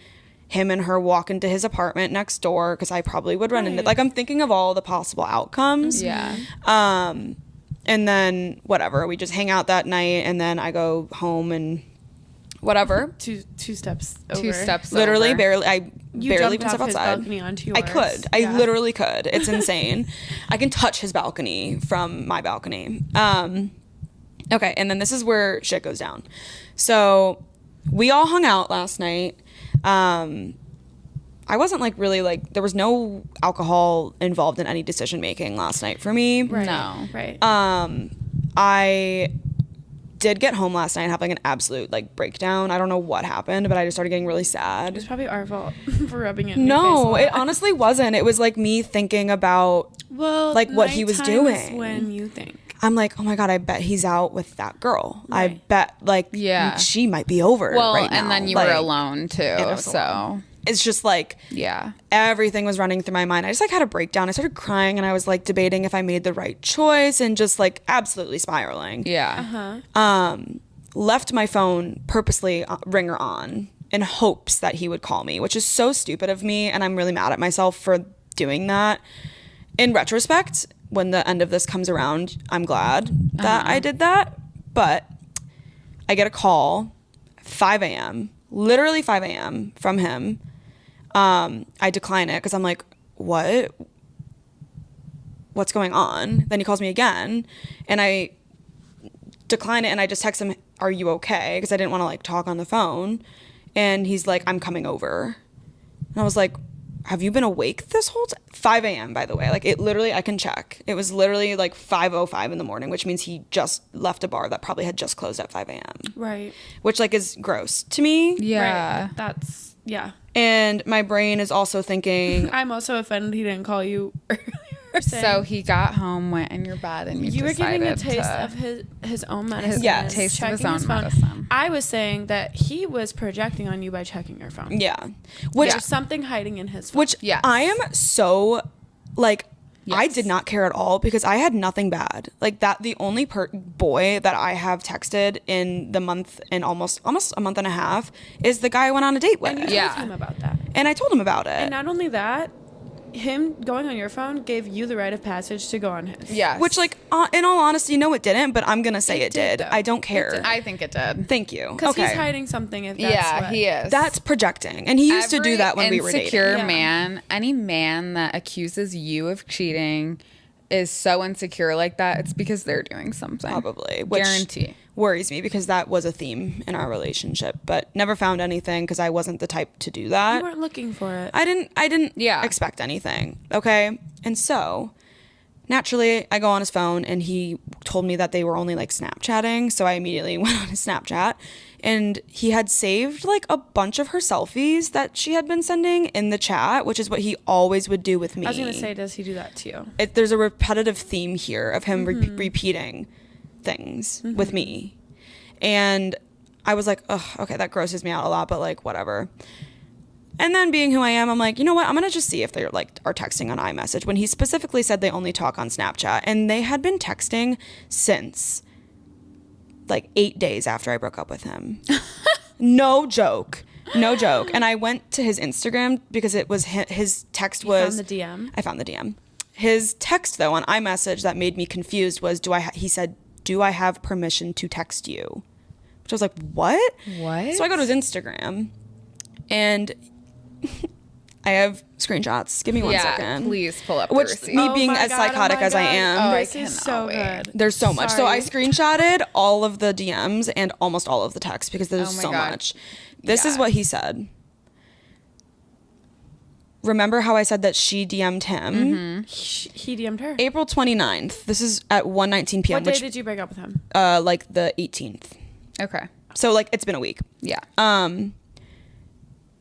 Speaker 3: him and her walk into his apartment next door because I probably would run into, like, I'm thinking of all the possible outcomes.
Speaker 1: Yeah.
Speaker 3: And then whatever, we just hang out that night, and then I go home and whatever.
Speaker 2: Two steps over.
Speaker 3: Literally,
Speaker 1: over.
Speaker 3: barely. I barely even step
Speaker 2: his
Speaker 3: outside.
Speaker 2: balcony onto yours.
Speaker 3: I could. I literally could. It's insane. I can touch his balcony from my balcony. Okay, and then this is where shit goes down. So we all hung out last night. I wasn't like really like, there was no alcohol involved in any decision making last night for me.
Speaker 2: Right.
Speaker 1: No.
Speaker 2: Right.
Speaker 3: I did get home last night and have like an absolute like breakdown. I don't know what happened, but I just started getting really sad.
Speaker 2: It's probably our fault for rubbing it in your face a
Speaker 3: No,
Speaker 2: lot.
Speaker 3: it honestly wasn't. It was like me thinking about like what he was
Speaker 2: nighttime is
Speaker 3: doing.
Speaker 2: when you think.
Speaker 3: I'm like, oh my God, I bet he's out with that girl. I
Speaker 2: Right.
Speaker 3: bet like
Speaker 1: Yeah.
Speaker 3: she might be over
Speaker 1: Well,
Speaker 3: right now.
Speaker 1: and then you
Speaker 3: Like,
Speaker 1: were alone too.
Speaker 3: was
Speaker 1: So
Speaker 3: alone. It's just like
Speaker 1: yeah.
Speaker 3: everything was running through my mind. I just like had a breakdown. I started crying and I was like debating if I made the right choice and just like absolutely spiraling.
Speaker 1: Yeah.
Speaker 3: Left my phone purposely ringer on in hopes that he would call me, which is so stupid of me, and I'm really mad at myself for doing that. In retrospect, when the end of this comes around, I'm glad that I did that. But I get a call 5 a.m., literally 5 a.m. from him. I decline it because I'm like, what? What's going on? Then he calls me again, and I decline it, and I just text him, are you okay? Because I didn't want to like talk on the phone. And he's like, I'm coming over. And I was like, have you been awake this whole time? 5 a.m., by the way. Like, it literally, I can check. It was literally like 5:05 in the morning, which means he just left a bar that probably had just closed at 5 a.m.
Speaker 2: Right.
Speaker 3: Which, like, is gross to me.
Speaker 1: Yeah.
Speaker 2: Right. That's, yeah.
Speaker 3: And my brain is also thinking,
Speaker 2: I'm also offended he didn't call you earlier.
Speaker 1: So he got home, went in your bed, and
Speaker 2: You were giving a taste
Speaker 1: to,
Speaker 2: of his own medicine.
Speaker 3: Yes.
Speaker 2: and
Speaker 1: Taste of his
Speaker 2: checking
Speaker 1: own
Speaker 2: phone.
Speaker 1: medicine.
Speaker 2: I was saying that he was projecting on you by checking your phone.
Speaker 3: yeah. Which,
Speaker 2: There's something hiding in his phone.
Speaker 3: which
Speaker 1: Yes.
Speaker 3: I am so, like, I
Speaker 1: Yes.
Speaker 3: did not care at all because I had nothing bad. Like, that, the only boy that I have texted in the month and almost a month and a half is the guy I went on a date with.
Speaker 2: and you
Speaker 1: Yeah.
Speaker 2: told him about that.
Speaker 3: And I told him about it.
Speaker 2: And not only that, him going on your phone gave you the rite of passage to go on his.
Speaker 1: Yes.
Speaker 3: Which, like, in all honesty, no, it didn't, but I'm going to say it did.
Speaker 2: though.
Speaker 3: I don't care.
Speaker 1: I think it did.
Speaker 3: Thank you.
Speaker 2: Because
Speaker 3: Okay.
Speaker 2: he's hiding something if that's
Speaker 1: Yeah,
Speaker 2: what.
Speaker 1: he is.
Speaker 3: That's projecting. And he used to do that when we were dating.
Speaker 1: Insecure
Speaker 2: Yeah.
Speaker 1: man, any man that accuses you of cheating is so insecure like that. It's because they're doing something.
Speaker 3: Probably. Which
Speaker 1: Guarantee.
Speaker 3: worries me because that was a theme in our relationship, but never found anything because I wasn't the type to do that.
Speaker 2: You weren't looking for it.
Speaker 3: I didn't
Speaker 1: Yeah.
Speaker 3: expect anything. Okay. And so naturally I go on his phone and he told me that they were only like Snapchatting. So I immediately went on his Snapchat and he had saved like a bunch of her selfies that she had been sending in the chat, which is what he always would do with me.
Speaker 2: I was going to say, does he do that to you?
Speaker 3: There's a repetitive theme here of him repeating things with me. And I was like, ugh, okay, that grosses me out a lot, but like, whatever. And then being who I am, I'm like, you know what? I'm going to just see if they're like, are texting on iMessage when he specifically said they only talk on Snapchat. And they had been texting since like 8 days after I broke up with him. No joke. No joke. And I went to his Instagram because it was his text was.
Speaker 2: found the DM?
Speaker 3: I found the DM. His text though on iMessage that made me confused was, he said, do I have permission to text you? Which I was like, what?
Speaker 1: What?
Speaker 3: So I go to his Instagram and I have screenshots. Give me 1 second.
Speaker 1: Please pull up the
Speaker 3: Which
Speaker 1: receipt.
Speaker 3: me
Speaker 2: Oh
Speaker 3: being
Speaker 2: my
Speaker 3: as
Speaker 2: God, oh
Speaker 3: psychotic
Speaker 2: my
Speaker 3: as I
Speaker 2: God.
Speaker 3: am,
Speaker 1: Oh, I
Speaker 2: This is so
Speaker 1: cannot wait.
Speaker 2: good.
Speaker 3: there's so much. So I
Speaker 2: Sorry.
Speaker 3: screenshotted all of the DMs and almost all of the texts because there's
Speaker 1: Oh my
Speaker 3: so
Speaker 1: God.
Speaker 3: much. This is
Speaker 1: Yeah.
Speaker 3: what he said. Remember how I said that she DM'd him?
Speaker 2: He DM'd her.
Speaker 3: April 29th. This is at 1:19 p.m.
Speaker 2: What day
Speaker 3: which
Speaker 2: did you break up with him?
Speaker 3: like the 18th.
Speaker 1: Okay.
Speaker 3: So like it's been a week.
Speaker 1: Yeah.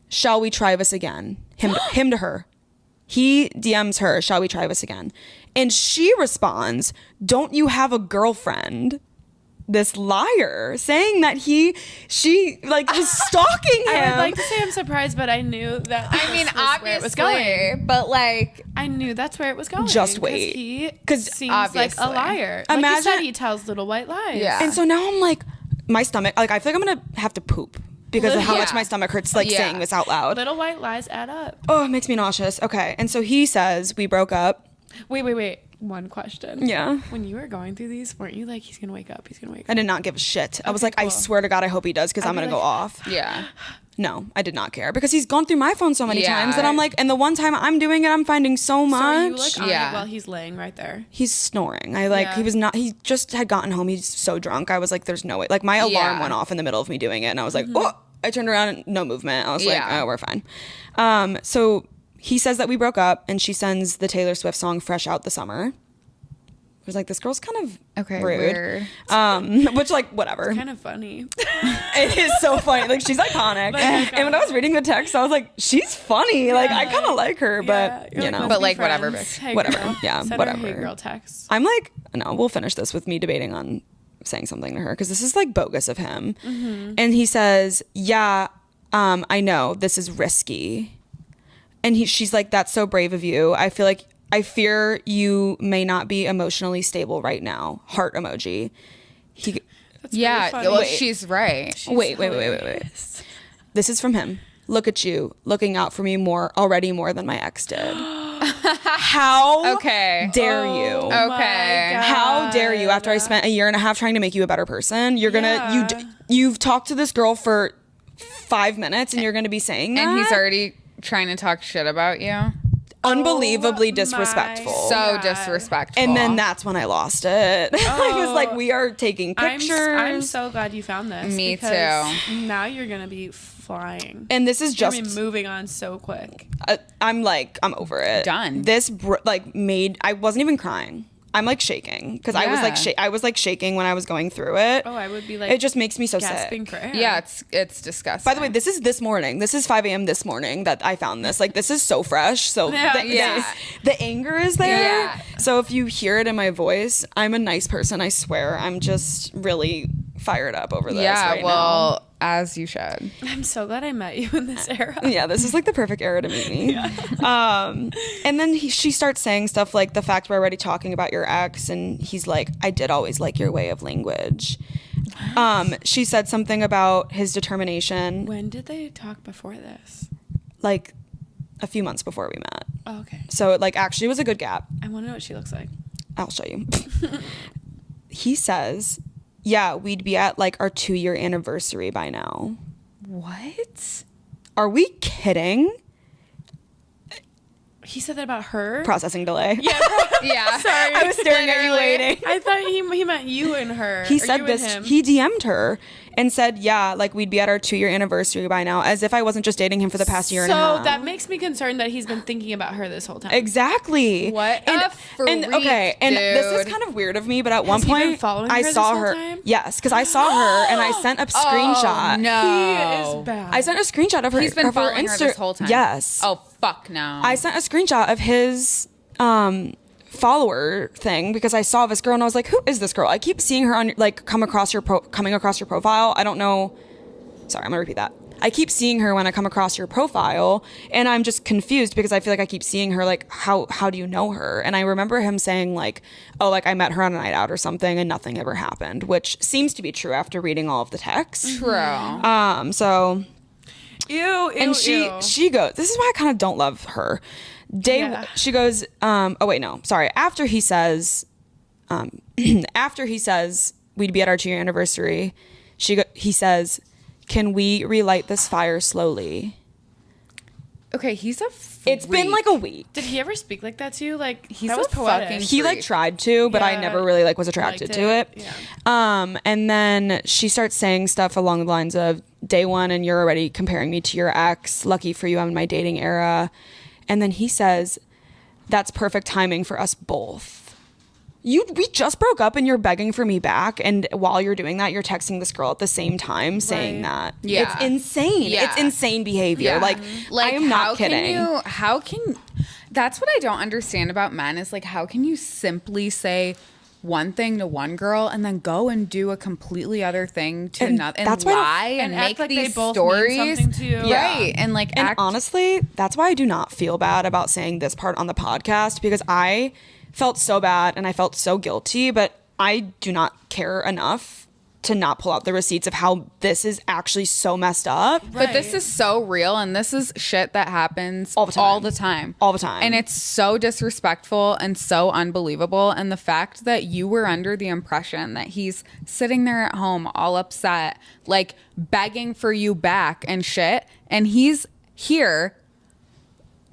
Speaker 3: Shall we try this again? Him to her. He DMs her, shall we try this again? And she responds, don't you have a girlfriend? This liar saying that she like was stalking him.
Speaker 2: I would like to say I'm surprised, but I knew that.
Speaker 1: I mean,
Speaker 2: this was where it was
Speaker 1: obviously,
Speaker 2: going.
Speaker 1: but like,
Speaker 2: I knew that's where it was going.
Speaker 3: Just wait.
Speaker 2: He
Speaker 3: 'Cause
Speaker 2: seems like
Speaker 1: obviously.
Speaker 2: a liar. Like you
Speaker 3: Imagine-
Speaker 2: said, he tells little white lies.
Speaker 1: Yeah.
Speaker 3: And so now I'm like, my stomach, like I feel like I'm gonna have to poop because of how much
Speaker 1: Yeah.
Speaker 3: my stomach hurts like
Speaker 1: Yeah.
Speaker 3: saying this out loud.
Speaker 2: Little white lies add up.
Speaker 3: Oh, it makes me nauseous. Okay. And so he says we broke up.
Speaker 2: Wait. One question.
Speaker 3: Yeah.
Speaker 2: When you were going through these, weren't you like, he's gonna wake up? He's gonna wake
Speaker 3: I
Speaker 2: up.
Speaker 3: did not give a shit. I was
Speaker 2: Okay,
Speaker 3: like, I
Speaker 2: cool.
Speaker 3: swear to God, I hope he does because I'm
Speaker 2: be
Speaker 3: gonna go
Speaker 2: like-
Speaker 3: off.
Speaker 1: yeah.
Speaker 3: No, I did not care because he's gone through my phone so many
Speaker 1: Yeah.
Speaker 3: times that I'm like, and the one time I'm doing it, I'm finding so much.
Speaker 2: So are you like on
Speaker 1: Yeah.
Speaker 2: it while he's laying right there?
Speaker 3: He's snoring. I like,
Speaker 2: Yeah.
Speaker 3: he was not, he just had gotten home. He's so drunk. I was like, there's no way. Like my alarm
Speaker 1: Yeah.
Speaker 3: went off in the middle of me doing it. And I was like, oh, I turned around and no movement. I was like,
Speaker 1: Yeah.
Speaker 3: oh, we're fine. So he says that we broke up and she sends the Taylor Swift song Fresh Out the Summer. was like, this girl's kind of
Speaker 1: Okay,
Speaker 3: rude.
Speaker 1: weird.
Speaker 3: Which, like, whatever.
Speaker 2: Kind of funny.
Speaker 3: It is so funny. Like, she's iconic. And when I was reading the text, I was like, she's funny. Like, I kind of like her, but,
Speaker 2: you're
Speaker 3: you know.
Speaker 2: let's
Speaker 1: But,
Speaker 2: be
Speaker 1: like, whatever,
Speaker 2: friends.
Speaker 1: bitch.
Speaker 2: Hey,
Speaker 3: Whatever.
Speaker 2: girl.
Speaker 3: Yeah,
Speaker 2: Send
Speaker 3: whatever.
Speaker 2: her hey girl text.
Speaker 3: I'm like, no, we'll finish this with me debating on saying something to her because this is, like, bogus of him. And he says, yeah, I know this is risky. And she's like, that's so brave of you. I fear you may not be emotionally stable right now. Heart emoji.
Speaker 2: That's
Speaker 1: Yeah,
Speaker 2: really funny.
Speaker 1: well,
Speaker 3: Wait.
Speaker 1: she's right.
Speaker 3: Wait. This is from him. Look at you, looking out for me more than my ex did. How
Speaker 1: Okay.
Speaker 3: dare you?
Speaker 2: Oh my
Speaker 1: Okay.
Speaker 3: How dare you? After I spent a year and a half trying to make you a better person, you're gonna you've talked to this girl for 5 minutes and you're gonna be saying that?
Speaker 1: And he's already trying to talk shit about you.
Speaker 3: Unbelievably
Speaker 2: my
Speaker 3: disrespectful.
Speaker 1: So
Speaker 2: God.
Speaker 1: disrespectful.
Speaker 3: And then that's when I lost it. I was like, we are taking pictures.
Speaker 2: I'm so glad you found this.
Speaker 1: Me
Speaker 2: because now you're gonna be flying.
Speaker 3: And this is
Speaker 2: You're
Speaker 3: just
Speaker 2: gonna be moving on so quick.
Speaker 3: I'm over it.
Speaker 1: Done.
Speaker 3: This I wasn't even crying. I'm like shaking because I was like shaking when I was going through it.
Speaker 2: Oh, I would be like,
Speaker 3: It just makes me so
Speaker 2: gasping
Speaker 3: sick.
Speaker 2: for air.
Speaker 1: yeah, it's disgusting.
Speaker 3: By the way, this morning. This is 5 a.m. this morning that I found this. Like, this is so fresh. So
Speaker 2: Yeah.
Speaker 3: the anger is there.
Speaker 1: Yeah.
Speaker 3: So if you hear it in my voice, I'm a nice person. I swear. I'm just really fired up over this.
Speaker 1: yeah,
Speaker 3: right
Speaker 1: well, as you should.
Speaker 2: I'm so glad I met you in this era.
Speaker 3: now. Yeah, this is like the perfect era to meet me. And then she starts saying stuff like the fact we're already talking about your ex, and he's like, I did always like your way of language. She said something about his determination.
Speaker 2: When did they talk before this?
Speaker 3: Like a few months before we met.
Speaker 2: Oh, okay.
Speaker 3: So it like actually was a good gap.
Speaker 2: I want to know what she looks like.
Speaker 3: I'll show you. He says, yeah, we'd be at like our 2-year anniversary by now.
Speaker 1: What?
Speaker 3: Are we kidding?
Speaker 2: He said that about her?
Speaker 3: Processing delay.
Speaker 2: Yeah.
Speaker 1: Yeah.
Speaker 2: Sorry.
Speaker 3: I was staring at you waiting.
Speaker 2: I thought he meant you and her.
Speaker 3: He
Speaker 2: or
Speaker 3: said
Speaker 2: you
Speaker 3: this.
Speaker 2: And him.
Speaker 3: He DM'd her and said, yeah, like we'd be at our 2-year anniversary by now, as if I wasn't just dating him for the past year and a half.
Speaker 2: So that makes me concerned that he's been thinking about her this whole time.
Speaker 3: Exactly.
Speaker 1: What a freak,
Speaker 3: and this is
Speaker 1: dude.
Speaker 3: kind of weird of me, but at one
Speaker 2: he been
Speaker 3: point
Speaker 2: following
Speaker 3: I
Speaker 2: her this
Speaker 3: saw
Speaker 2: whole
Speaker 3: her.
Speaker 2: time?
Speaker 3: Yes, because I saw her and I sent a screenshot.
Speaker 1: Oh, no.
Speaker 2: He is bad.
Speaker 3: I sent a screenshot of her.
Speaker 1: He's been
Speaker 3: of her
Speaker 1: following her this whole time.
Speaker 3: Yes.
Speaker 1: Oh, fuck no.
Speaker 3: I sent a screenshot of his follower thing because I saw this girl and I was like, who is this girl? I keep seeing her on like coming across your profile. I don't know. Sorry, I'm gonna repeat that. I keep seeing her when I come across your profile and I'm just confused because I feel like I keep seeing her. Like, how do you know her? And I remember him saying like, oh, like I met her on a night out or something and nothing ever happened, which seems to be true after reading all of the text.
Speaker 1: True.
Speaker 3: So
Speaker 2: Ew,
Speaker 3: and she goes, this is why I kind of don't love her. She goes, oh wait, no, sorry. After he says we'd be at our 2-year anniversary, he says, can we relight this fire slowly?
Speaker 1: Okay, he's a freak.
Speaker 3: It's been like a week.
Speaker 2: Did he ever speak like that to you? Like,
Speaker 1: He's
Speaker 2: that was
Speaker 1: a
Speaker 2: poetic.
Speaker 1: fucking
Speaker 3: He like
Speaker 1: freak.
Speaker 3: tried to, but I
Speaker 2: Yeah,
Speaker 3: never really like was attracted
Speaker 2: liked
Speaker 3: to it.
Speaker 2: Yeah.
Speaker 3: And then she starts saying stuff along the lines of day one and you're already comparing me to your ex. Lucky for you, I'm in my dating era. And then he says, that's perfect timing for us both. We just broke up and you're begging for me back, and while you're doing that, you're texting this girl at the same time saying that.
Speaker 1: Yeah.
Speaker 3: It's insane.
Speaker 1: Yeah.
Speaker 3: It's insane behavior.
Speaker 1: Yeah.
Speaker 3: Like I am not kidding.
Speaker 1: How can that's what I don't understand about men is like, how can you simply say one thing to one girl and then go and do a completely other thing to
Speaker 3: And
Speaker 1: another and
Speaker 3: that's why
Speaker 1: lie
Speaker 2: and
Speaker 1: and
Speaker 2: act
Speaker 1: make
Speaker 2: like they
Speaker 1: these
Speaker 2: both mean
Speaker 1: stories
Speaker 2: something to you.
Speaker 3: Yeah.
Speaker 1: right and like
Speaker 3: And
Speaker 1: act
Speaker 3: honestly, that's why I do not feel bad about saying this part on the podcast, because I felt so bad and I felt so guilty, but I do not care enough to not pull out the receipts of how this is actually so messed up.
Speaker 1: But this is so real, and this is shit that happens
Speaker 3: All the time.
Speaker 1: all the time.
Speaker 3: All the time.
Speaker 1: And it's so disrespectful and so unbelievable. And the fact that you were under the impression that he's sitting there at home all upset, like begging for you back and shit, and he's here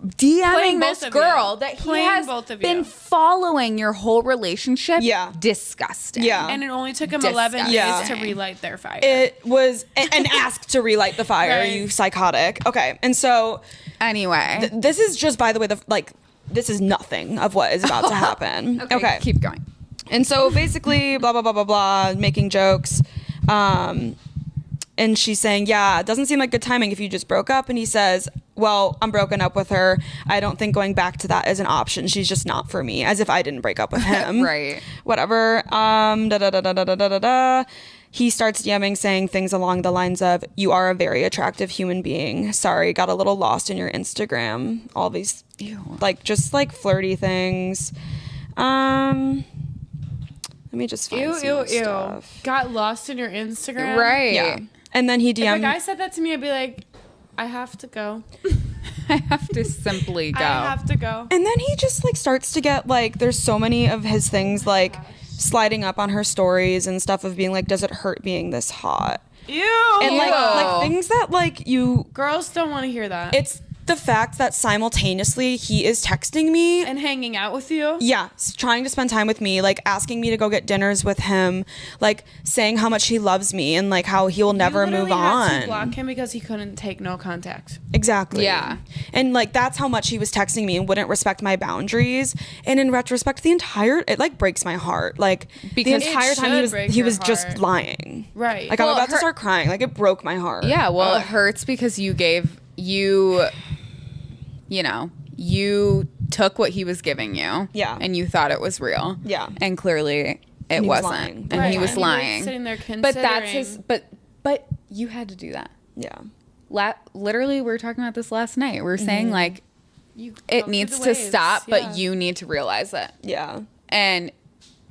Speaker 1: DMing
Speaker 2: Playing both
Speaker 1: this
Speaker 2: of
Speaker 1: girl
Speaker 2: you.
Speaker 1: that he
Speaker 2: Playing
Speaker 1: has
Speaker 2: both of
Speaker 1: been
Speaker 2: you.
Speaker 1: following your whole relationship.
Speaker 3: Yeah.
Speaker 1: Disgusting.
Speaker 3: Yeah.
Speaker 2: And it only took him 11 years
Speaker 1: Disgusting.
Speaker 2: to relight their fire.
Speaker 3: It was and ask to relight the fire,
Speaker 2: Right.
Speaker 3: you psychotic. Okay. And so
Speaker 1: Anyway.
Speaker 3: this is just, by the way, this is nothing of what is about to happen.
Speaker 1: Okay. Keep going.
Speaker 3: And so basically, blah, blah, blah, blah, blah, making jokes. And she's saying, yeah, it doesn't seem like good timing if you just broke up. And he says, well, I'm broken up with her. I don't think going back to that is an option. She's just not for me, as if I didn't break up with him.
Speaker 1: Right.
Speaker 3: Whatever. He starts DMing saying things along the lines of, you are a very attractive human being. Sorry, got a little lost in your Instagram. All these, like, just like flirty things. Let me just find some more stuff.
Speaker 2: Got lost in your Instagram?
Speaker 1: Right.
Speaker 3: Yeah. And then he
Speaker 2: If a
Speaker 3: DM'd.
Speaker 2: guy said that to me, I'd be like, I have to go.
Speaker 1: I have to simply go.
Speaker 2: I have to go.
Speaker 3: And then he just like starts to get like, there's so many of his things like sliding up on her stories and stuff of being like, does it hurt being this hot?
Speaker 2: Ew.
Speaker 3: And like things that like you,
Speaker 2: Girls don't want to hear that.
Speaker 3: it's the fact that simultaneously he is texting me
Speaker 2: and hanging out with you.
Speaker 3: yeah, trying to spend time with me, like asking me to go get dinners with him, like saying how much he loves me and like how he will never
Speaker 2: You
Speaker 3: move
Speaker 2: literally had
Speaker 3: on.
Speaker 2: to block him because he couldn't take no contact.
Speaker 3: Exactly.
Speaker 1: Yeah.
Speaker 3: And like that's how much he was texting me and wouldn't respect my boundaries. And in retrospect, it like breaks my heart. Like
Speaker 1: Because
Speaker 3: the
Speaker 1: it
Speaker 3: entire time
Speaker 2: should break
Speaker 3: he
Speaker 2: your
Speaker 3: was just
Speaker 2: heart.
Speaker 3: lying.
Speaker 2: Right.
Speaker 3: Like
Speaker 1: Well,
Speaker 3: I'm about
Speaker 1: it
Speaker 3: to start crying. Like it broke my heart.
Speaker 1: Yeah, well, it hurts because you took what he was giving you.
Speaker 3: Yeah.
Speaker 1: And you thought it was real.
Speaker 3: Yeah.
Speaker 1: And clearly it
Speaker 3: he was
Speaker 1: wasn't.
Speaker 3: lying.
Speaker 1: And
Speaker 2: Right.
Speaker 1: he was
Speaker 2: And
Speaker 1: lying.
Speaker 2: sitting there
Speaker 1: But that's
Speaker 2: considering-
Speaker 1: but you had to do that.
Speaker 3: Yeah.
Speaker 1: Literally, we were talking about this last night. We were saying like
Speaker 2: You go
Speaker 1: it
Speaker 2: through
Speaker 1: needs
Speaker 2: the
Speaker 1: to
Speaker 2: waves.
Speaker 1: stop,
Speaker 2: Yeah.
Speaker 1: but you need to realize it.
Speaker 3: Yeah.
Speaker 1: And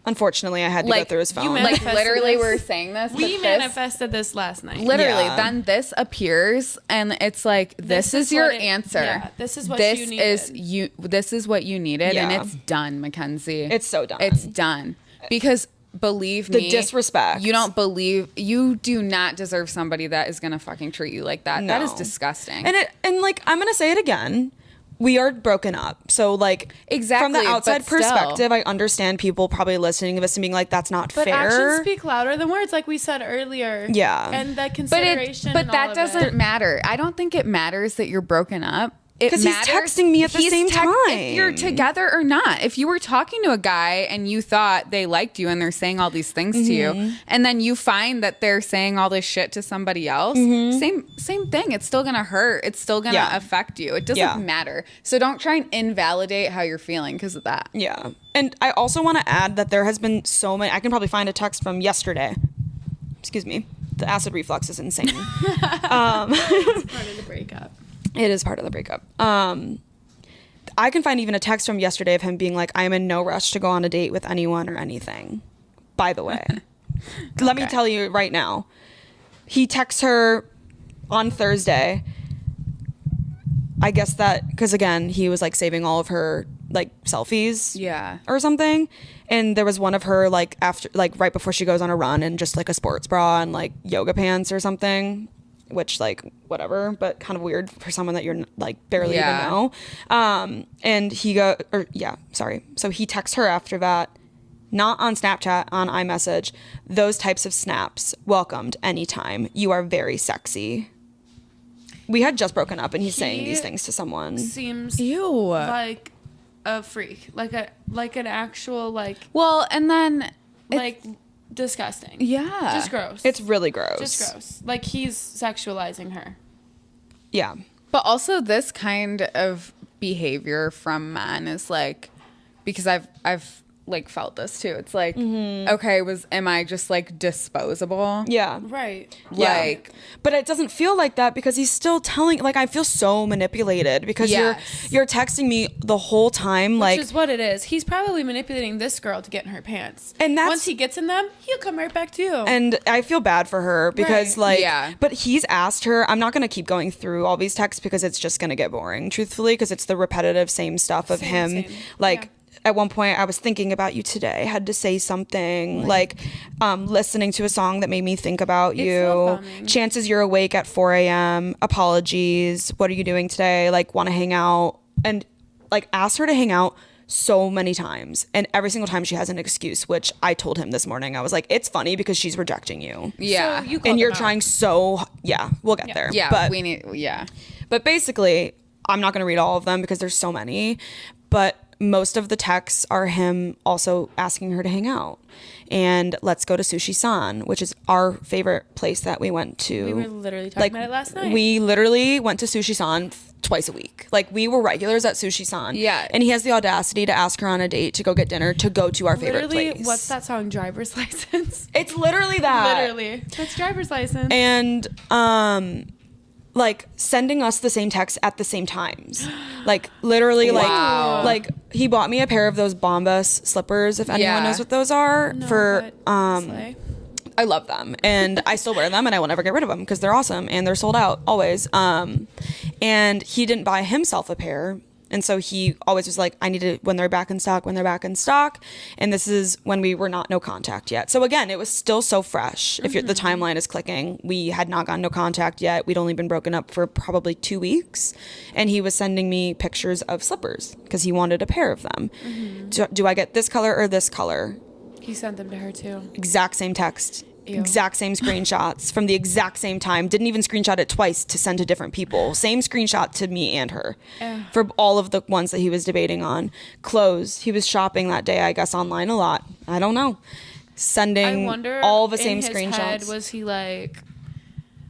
Speaker 3: Unfortunately, I had to go
Speaker 1: like
Speaker 3: through his phone.
Speaker 2: you
Speaker 1: like
Speaker 2: manifested
Speaker 1: literally
Speaker 2: this.
Speaker 1: we were saying this.
Speaker 2: We
Speaker 1: but
Speaker 2: manifested this last night.
Speaker 1: Literally,
Speaker 3: Yeah.
Speaker 1: then this appears, and it's like this is your
Speaker 2: what it-
Speaker 1: answer.
Speaker 2: yeah, this is what
Speaker 1: this
Speaker 2: you
Speaker 1: is
Speaker 2: needed.
Speaker 1: you. This is what you needed, and
Speaker 3: Yeah.
Speaker 1: it's done, Mackenzie.
Speaker 3: It's so done.
Speaker 1: It's done because believe
Speaker 3: The
Speaker 1: me,
Speaker 3: disrespect.
Speaker 1: You do not deserve somebody that is gonna fucking treat you like that. That is
Speaker 3: No.
Speaker 1: disgusting.
Speaker 3: And like I'm gonna say it again. We are broken up. So like
Speaker 1: Exactly,
Speaker 3: from the outside
Speaker 1: but still.
Speaker 3: perspective, I understand people probably listening to this and being like, that's not
Speaker 2: But
Speaker 3: fair.
Speaker 2: actions speak louder than words, like we said earlier.
Speaker 3: Yeah.
Speaker 2: And that
Speaker 1: but
Speaker 2: consideration.
Speaker 1: but
Speaker 2: and
Speaker 1: that
Speaker 2: all of
Speaker 1: doesn't
Speaker 2: it.
Speaker 1: matter. I don't think it matters that you're broken up. It
Speaker 3: 'Cause he's
Speaker 1: matters-
Speaker 3: texting me at the
Speaker 1: he's
Speaker 3: same
Speaker 1: If you're
Speaker 3: time.
Speaker 1: together or not. If you were talking to a guy and you thought they liked you and they're saying all these things to
Speaker 3: Mm-hmm.
Speaker 1: you, and then you find that they're saying all this shit to somebody else, same thing. It's still gonna hurt. It's still gonna
Speaker 3: Mm-hmm. Yeah.
Speaker 1: affect you. It doesn't
Speaker 3: Yeah.
Speaker 1: matter. So don't try and invalidate how you're feeling because of that.
Speaker 3: Yeah. And I also want to add that there has been so many. I can probably find a text from yesterday. Excuse me. The acid reflux is insane.
Speaker 2: It's part of the breakup.
Speaker 3: It is part of the breakup. I can find even a text from yesterday of him being like, I am in no rush to go on a date with anyone or anything. By the way, let me tell you right now. He texts her on Thursday. I guess that, because again, he was like saving all of her like selfies.
Speaker 1: Yeah.
Speaker 3: Or something. And there was one of her like after, like right before she goes on a run in just like a sports bra and like yoga pants or something. Which like whatever, but kind of weird for someone that you're like barely
Speaker 1: Yeah.
Speaker 3: even know. And so he texts her after that, not on Snapchat, on iMessage. Those types of snaps welcomed anytime. You are very sexy. We had just broken up, and he's saying these things to someone.
Speaker 2: Seems
Speaker 1: Ew.
Speaker 2: like a freak, like an actual
Speaker 1: Well, and then
Speaker 2: disgusting.
Speaker 1: yeah,
Speaker 2: Just gross.
Speaker 3: It's really gross.
Speaker 2: just gross. Like he's sexualizing her.
Speaker 3: Yeah.
Speaker 1: But also this kind of behavior from men is like, because I've like felt this too. It's like, okay, am I just like disposable?
Speaker 3: Yeah.
Speaker 2: Right.
Speaker 3: Yeah.
Speaker 1: Like,
Speaker 3: But it doesn't feel like that because he's still telling, like, I feel so manipulated because
Speaker 1: Yes.
Speaker 3: you're texting me the whole time, like,
Speaker 2: Which is what it is. He's probably manipulating this girl to get in her pants.
Speaker 3: And that's-
Speaker 2: once he gets in them, he'll come right back to you.
Speaker 3: and I feel bad for her because,
Speaker 2: Right.
Speaker 3: like,
Speaker 1: Yeah.
Speaker 3: but he's asked her, I'm not going to keep going through all these texts because it's just going to get boring, truthfully, because it's the repetitive same stuff of him.
Speaker 2: Same.
Speaker 3: Like,
Speaker 2: Yeah.
Speaker 3: at one point, I was thinking about you today, had to say something, like listening to a song that made me think about you.
Speaker 2: love-bombing.
Speaker 3: Chances you're awake at 4 a.m. Apologies. What are you doing today? Like, want to hang out? And, like, asked her to hang out so many times. And every single time she has an excuse, which I told him this morning. I was like, it's funny because she's rejecting you.
Speaker 1: yeah.
Speaker 2: So you
Speaker 3: And
Speaker 2: called
Speaker 3: you're
Speaker 2: him out.
Speaker 3: trying so, yeah, we'll get there.
Speaker 1: yeah,
Speaker 3: But
Speaker 1: we need, yeah.
Speaker 3: but basically, I'm not going to read all of them because there's so many. But most of the texts are him also asking her to hang out. And let's go to Sushi San, which is our favorite place that we went to.
Speaker 2: We were literally talking about it last night.
Speaker 3: We literally went to Sushi San twice a week. Like, we were regulars at Sushi San.
Speaker 1: Yeah.
Speaker 3: And he has the audacity to ask her on a date to go get dinner, to go to our favorite place.
Speaker 2: What's that song? Driver's License.
Speaker 3: It's literally that.
Speaker 2: Literally. That's Driver's License.
Speaker 3: And like sending us the same text at the same times. Like, literally,
Speaker 1: Wow.
Speaker 3: like he bought me a pair of those Bombas slippers, if anyone
Speaker 1: Yeah.
Speaker 3: knows what those are.
Speaker 2: No,
Speaker 3: for
Speaker 2: but slay.
Speaker 3: I love them, and I still wear them, and I will never get rid of them because they're awesome and they're sold out always. And he didn't buy himself a pair, and so he always was like, I need to, when they're back in stock. And this is when we were not no contact yet. So again, it was still so fresh. If the timeline is clicking, we had not gotten no contact yet. We'd only been broken up for probably 2 weeks, and he was sending me pictures of slippers because he wanted a pair of them. Do I get this color or this color?
Speaker 2: He sent them to her too.
Speaker 3: Exact same text.
Speaker 2: Ew.
Speaker 3: Exact same screenshots from the exact same time. Didn't even screenshot it twice to send to different people. Same screenshot to me and her for all of the ones that he was debating on. Clothes. He was shopping that day, I guess, online a lot. I don't know. Sending
Speaker 2: I wonder
Speaker 3: all the
Speaker 2: in
Speaker 3: same
Speaker 2: his
Speaker 3: screenshots.
Speaker 2: head, was he like,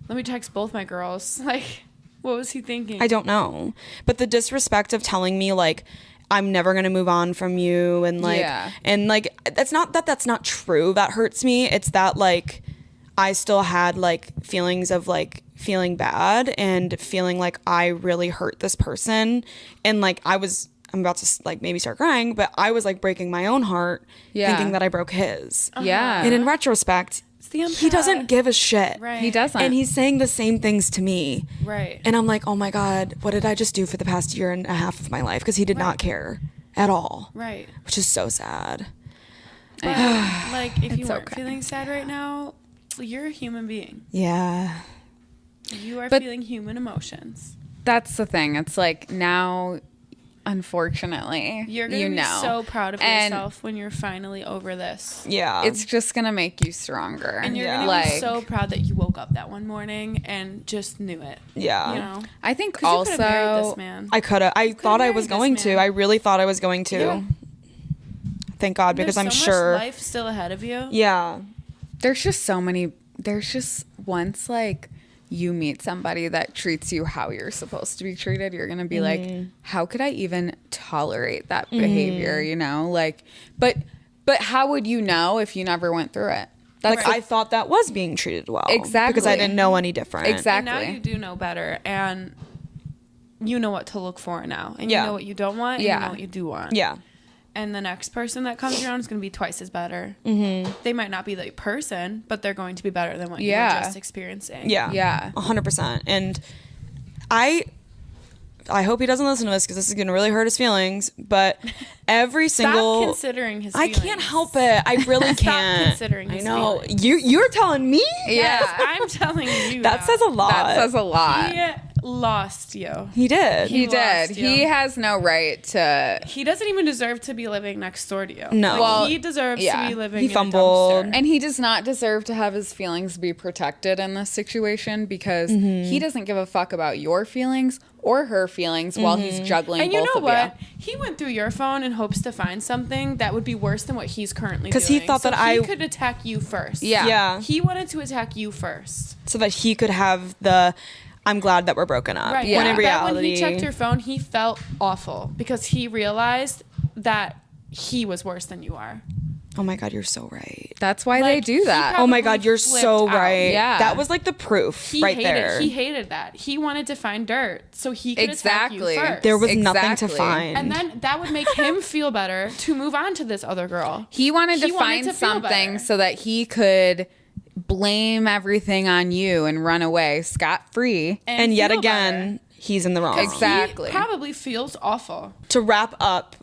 Speaker 2: let me text both my girls? Like, what was he thinking?
Speaker 3: I don't know. But the disrespect of telling me, like, I'm never going to move on from you. And like,
Speaker 1: Yeah.
Speaker 3: and like, that's not true. That hurts me. It's that, like, I still had like feelings of like feeling bad and feeling like I really hurt this person. And like, I'm about to like maybe start crying, but I was like breaking my own heart thinking that I broke his.
Speaker 1: Yeah.
Speaker 3: And in retrospect,
Speaker 2: the
Speaker 3: he doesn't give a shit.
Speaker 2: Right.
Speaker 1: He doesn't.
Speaker 3: And he's saying the same things to me.
Speaker 2: Right.
Speaker 3: And I'm like, oh my God, what did I just do for the past year and a half of my life? Because he did not care at all.
Speaker 2: Right.
Speaker 3: Which is so sad.
Speaker 2: But like, if you
Speaker 1: It's
Speaker 2: weren't
Speaker 1: okay.
Speaker 2: feeling sad right now, you're a human being.
Speaker 3: Yeah.
Speaker 2: You are
Speaker 1: But-
Speaker 2: feeling human emotions.
Speaker 1: That's the thing. It's like now, unfortunately,
Speaker 2: You're gonna
Speaker 1: you
Speaker 2: be
Speaker 1: know.
Speaker 2: so proud of
Speaker 1: And
Speaker 2: yourself when you're finally over this.
Speaker 3: Yeah.
Speaker 1: it's just gonna make you stronger.
Speaker 2: And you're
Speaker 3: Yeah.
Speaker 2: gonna
Speaker 1: like,
Speaker 2: be so proud that you woke up that one morning and just knew it.
Speaker 3: yeah.
Speaker 2: You know?
Speaker 1: I think
Speaker 2: 'Cause you could've married
Speaker 1: also
Speaker 2: this man.
Speaker 3: I could have. I thought I was
Speaker 2: married this
Speaker 3: going to.
Speaker 2: man.
Speaker 3: I really thought I was going to.
Speaker 2: Yeah.
Speaker 3: Thank God, because
Speaker 2: There's
Speaker 3: I'm
Speaker 2: so
Speaker 3: sure.
Speaker 2: much life still ahead of you.
Speaker 3: Yeah.
Speaker 1: there's just once like you meet somebody that treats you how you're supposed to be treated, you're gonna be like, how could I even tolerate that behavior? You know, like, but how would you know if you never went through it? That's
Speaker 3: Like, I thought that was being treated well.
Speaker 1: Exactly.
Speaker 3: Because I didn't know any different.
Speaker 1: Exactly.
Speaker 2: And now you do know better, and you know what to look for now, and
Speaker 3: Yeah.
Speaker 2: you know what you don't want, and you
Speaker 1: Yeah.
Speaker 2: know what you do want.
Speaker 3: Yeah.
Speaker 2: And the next person that comes around is going to be twice as better. Mm-hmm. They might not be the person, but they're going to be better than what you
Speaker 1: Yeah.
Speaker 2: were just experiencing.
Speaker 3: Yeah.
Speaker 1: Yeah.
Speaker 3: 100%. And I hope he doesn't listen to this because this is going to really hurt his feelings. But every
Speaker 2: Stop
Speaker 3: single.
Speaker 2: considering his
Speaker 3: I
Speaker 2: feelings.
Speaker 3: can't help it. I really
Speaker 2: Stop
Speaker 3: can't.
Speaker 2: considering his
Speaker 3: I know.
Speaker 2: feelings.
Speaker 3: You're telling me?
Speaker 1: Yeah.
Speaker 2: Yes, I'm telling you.
Speaker 3: That
Speaker 2: now.
Speaker 3: says a lot.
Speaker 1: That says a lot.
Speaker 2: He lost you.
Speaker 3: He did.
Speaker 1: He
Speaker 2: lost
Speaker 1: did.
Speaker 2: you.
Speaker 1: He has no right to.
Speaker 2: He doesn't even deserve to be living next door to you.
Speaker 3: No.
Speaker 2: Like,
Speaker 1: Well,
Speaker 2: he deserves
Speaker 1: yeah.
Speaker 2: to be living
Speaker 3: He
Speaker 2: in
Speaker 3: fumbled.
Speaker 2: a dumpster.
Speaker 1: And he does not deserve to have his feelings be protected in this situation because he doesn't give a fuck about your feelings or her feelings while he's juggling
Speaker 2: And you
Speaker 1: both
Speaker 2: know
Speaker 1: of
Speaker 2: what? He went through your phone in hopes to find something that would be worse than what he's currently doing.
Speaker 3: 'Cause he thought
Speaker 2: So
Speaker 3: that
Speaker 2: he
Speaker 3: I-
Speaker 2: could attack you first.
Speaker 1: Yeah.
Speaker 3: Yeah.
Speaker 2: He wanted to attack you first.
Speaker 3: So that he could have the, I'm glad that we're broken up.
Speaker 2: Right.
Speaker 1: Yeah.
Speaker 3: When in
Speaker 2: I bet when
Speaker 3: reality.
Speaker 2: he checked your phone, he felt awful because he realized that he was worse than you are.
Speaker 3: Oh my God, you're so right.
Speaker 1: That's why they
Speaker 2: Like,
Speaker 1: do
Speaker 2: he
Speaker 1: that.
Speaker 3: Oh my
Speaker 2: probably
Speaker 3: God, you're
Speaker 2: flipped
Speaker 3: so
Speaker 2: out.
Speaker 3: right.
Speaker 1: Yeah.
Speaker 3: That was like the proof
Speaker 2: He
Speaker 3: right
Speaker 2: hated,
Speaker 3: there.
Speaker 2: He hated that. He wanted to find dirt so he could
Speaker 1: Exactly.
Speaker 2: attack you first.
Speaker 3: There was nothing to
Speaker 1: Exactly.
Speaker 3: find.
Speaker 2: and then that would make him feel better to move on to this other girl.
Speaker 1: He wanted to
Speaker 2: He wanted
Speaker 1: find
Speaker 2: to feel
Speaker 1: something
Speaker 2: better.
Speaker 1: so that he could blame everything on you and run away scot free.
Speaker 3: and yet
Speaker 2: feel
Speaker 3: again,
Speaker 2: better.
Speaker 3: he's in the wrong.
Speaker 1: Exactly.
Speaker 2: He probably feels awful.
Speaker 3: To wrap up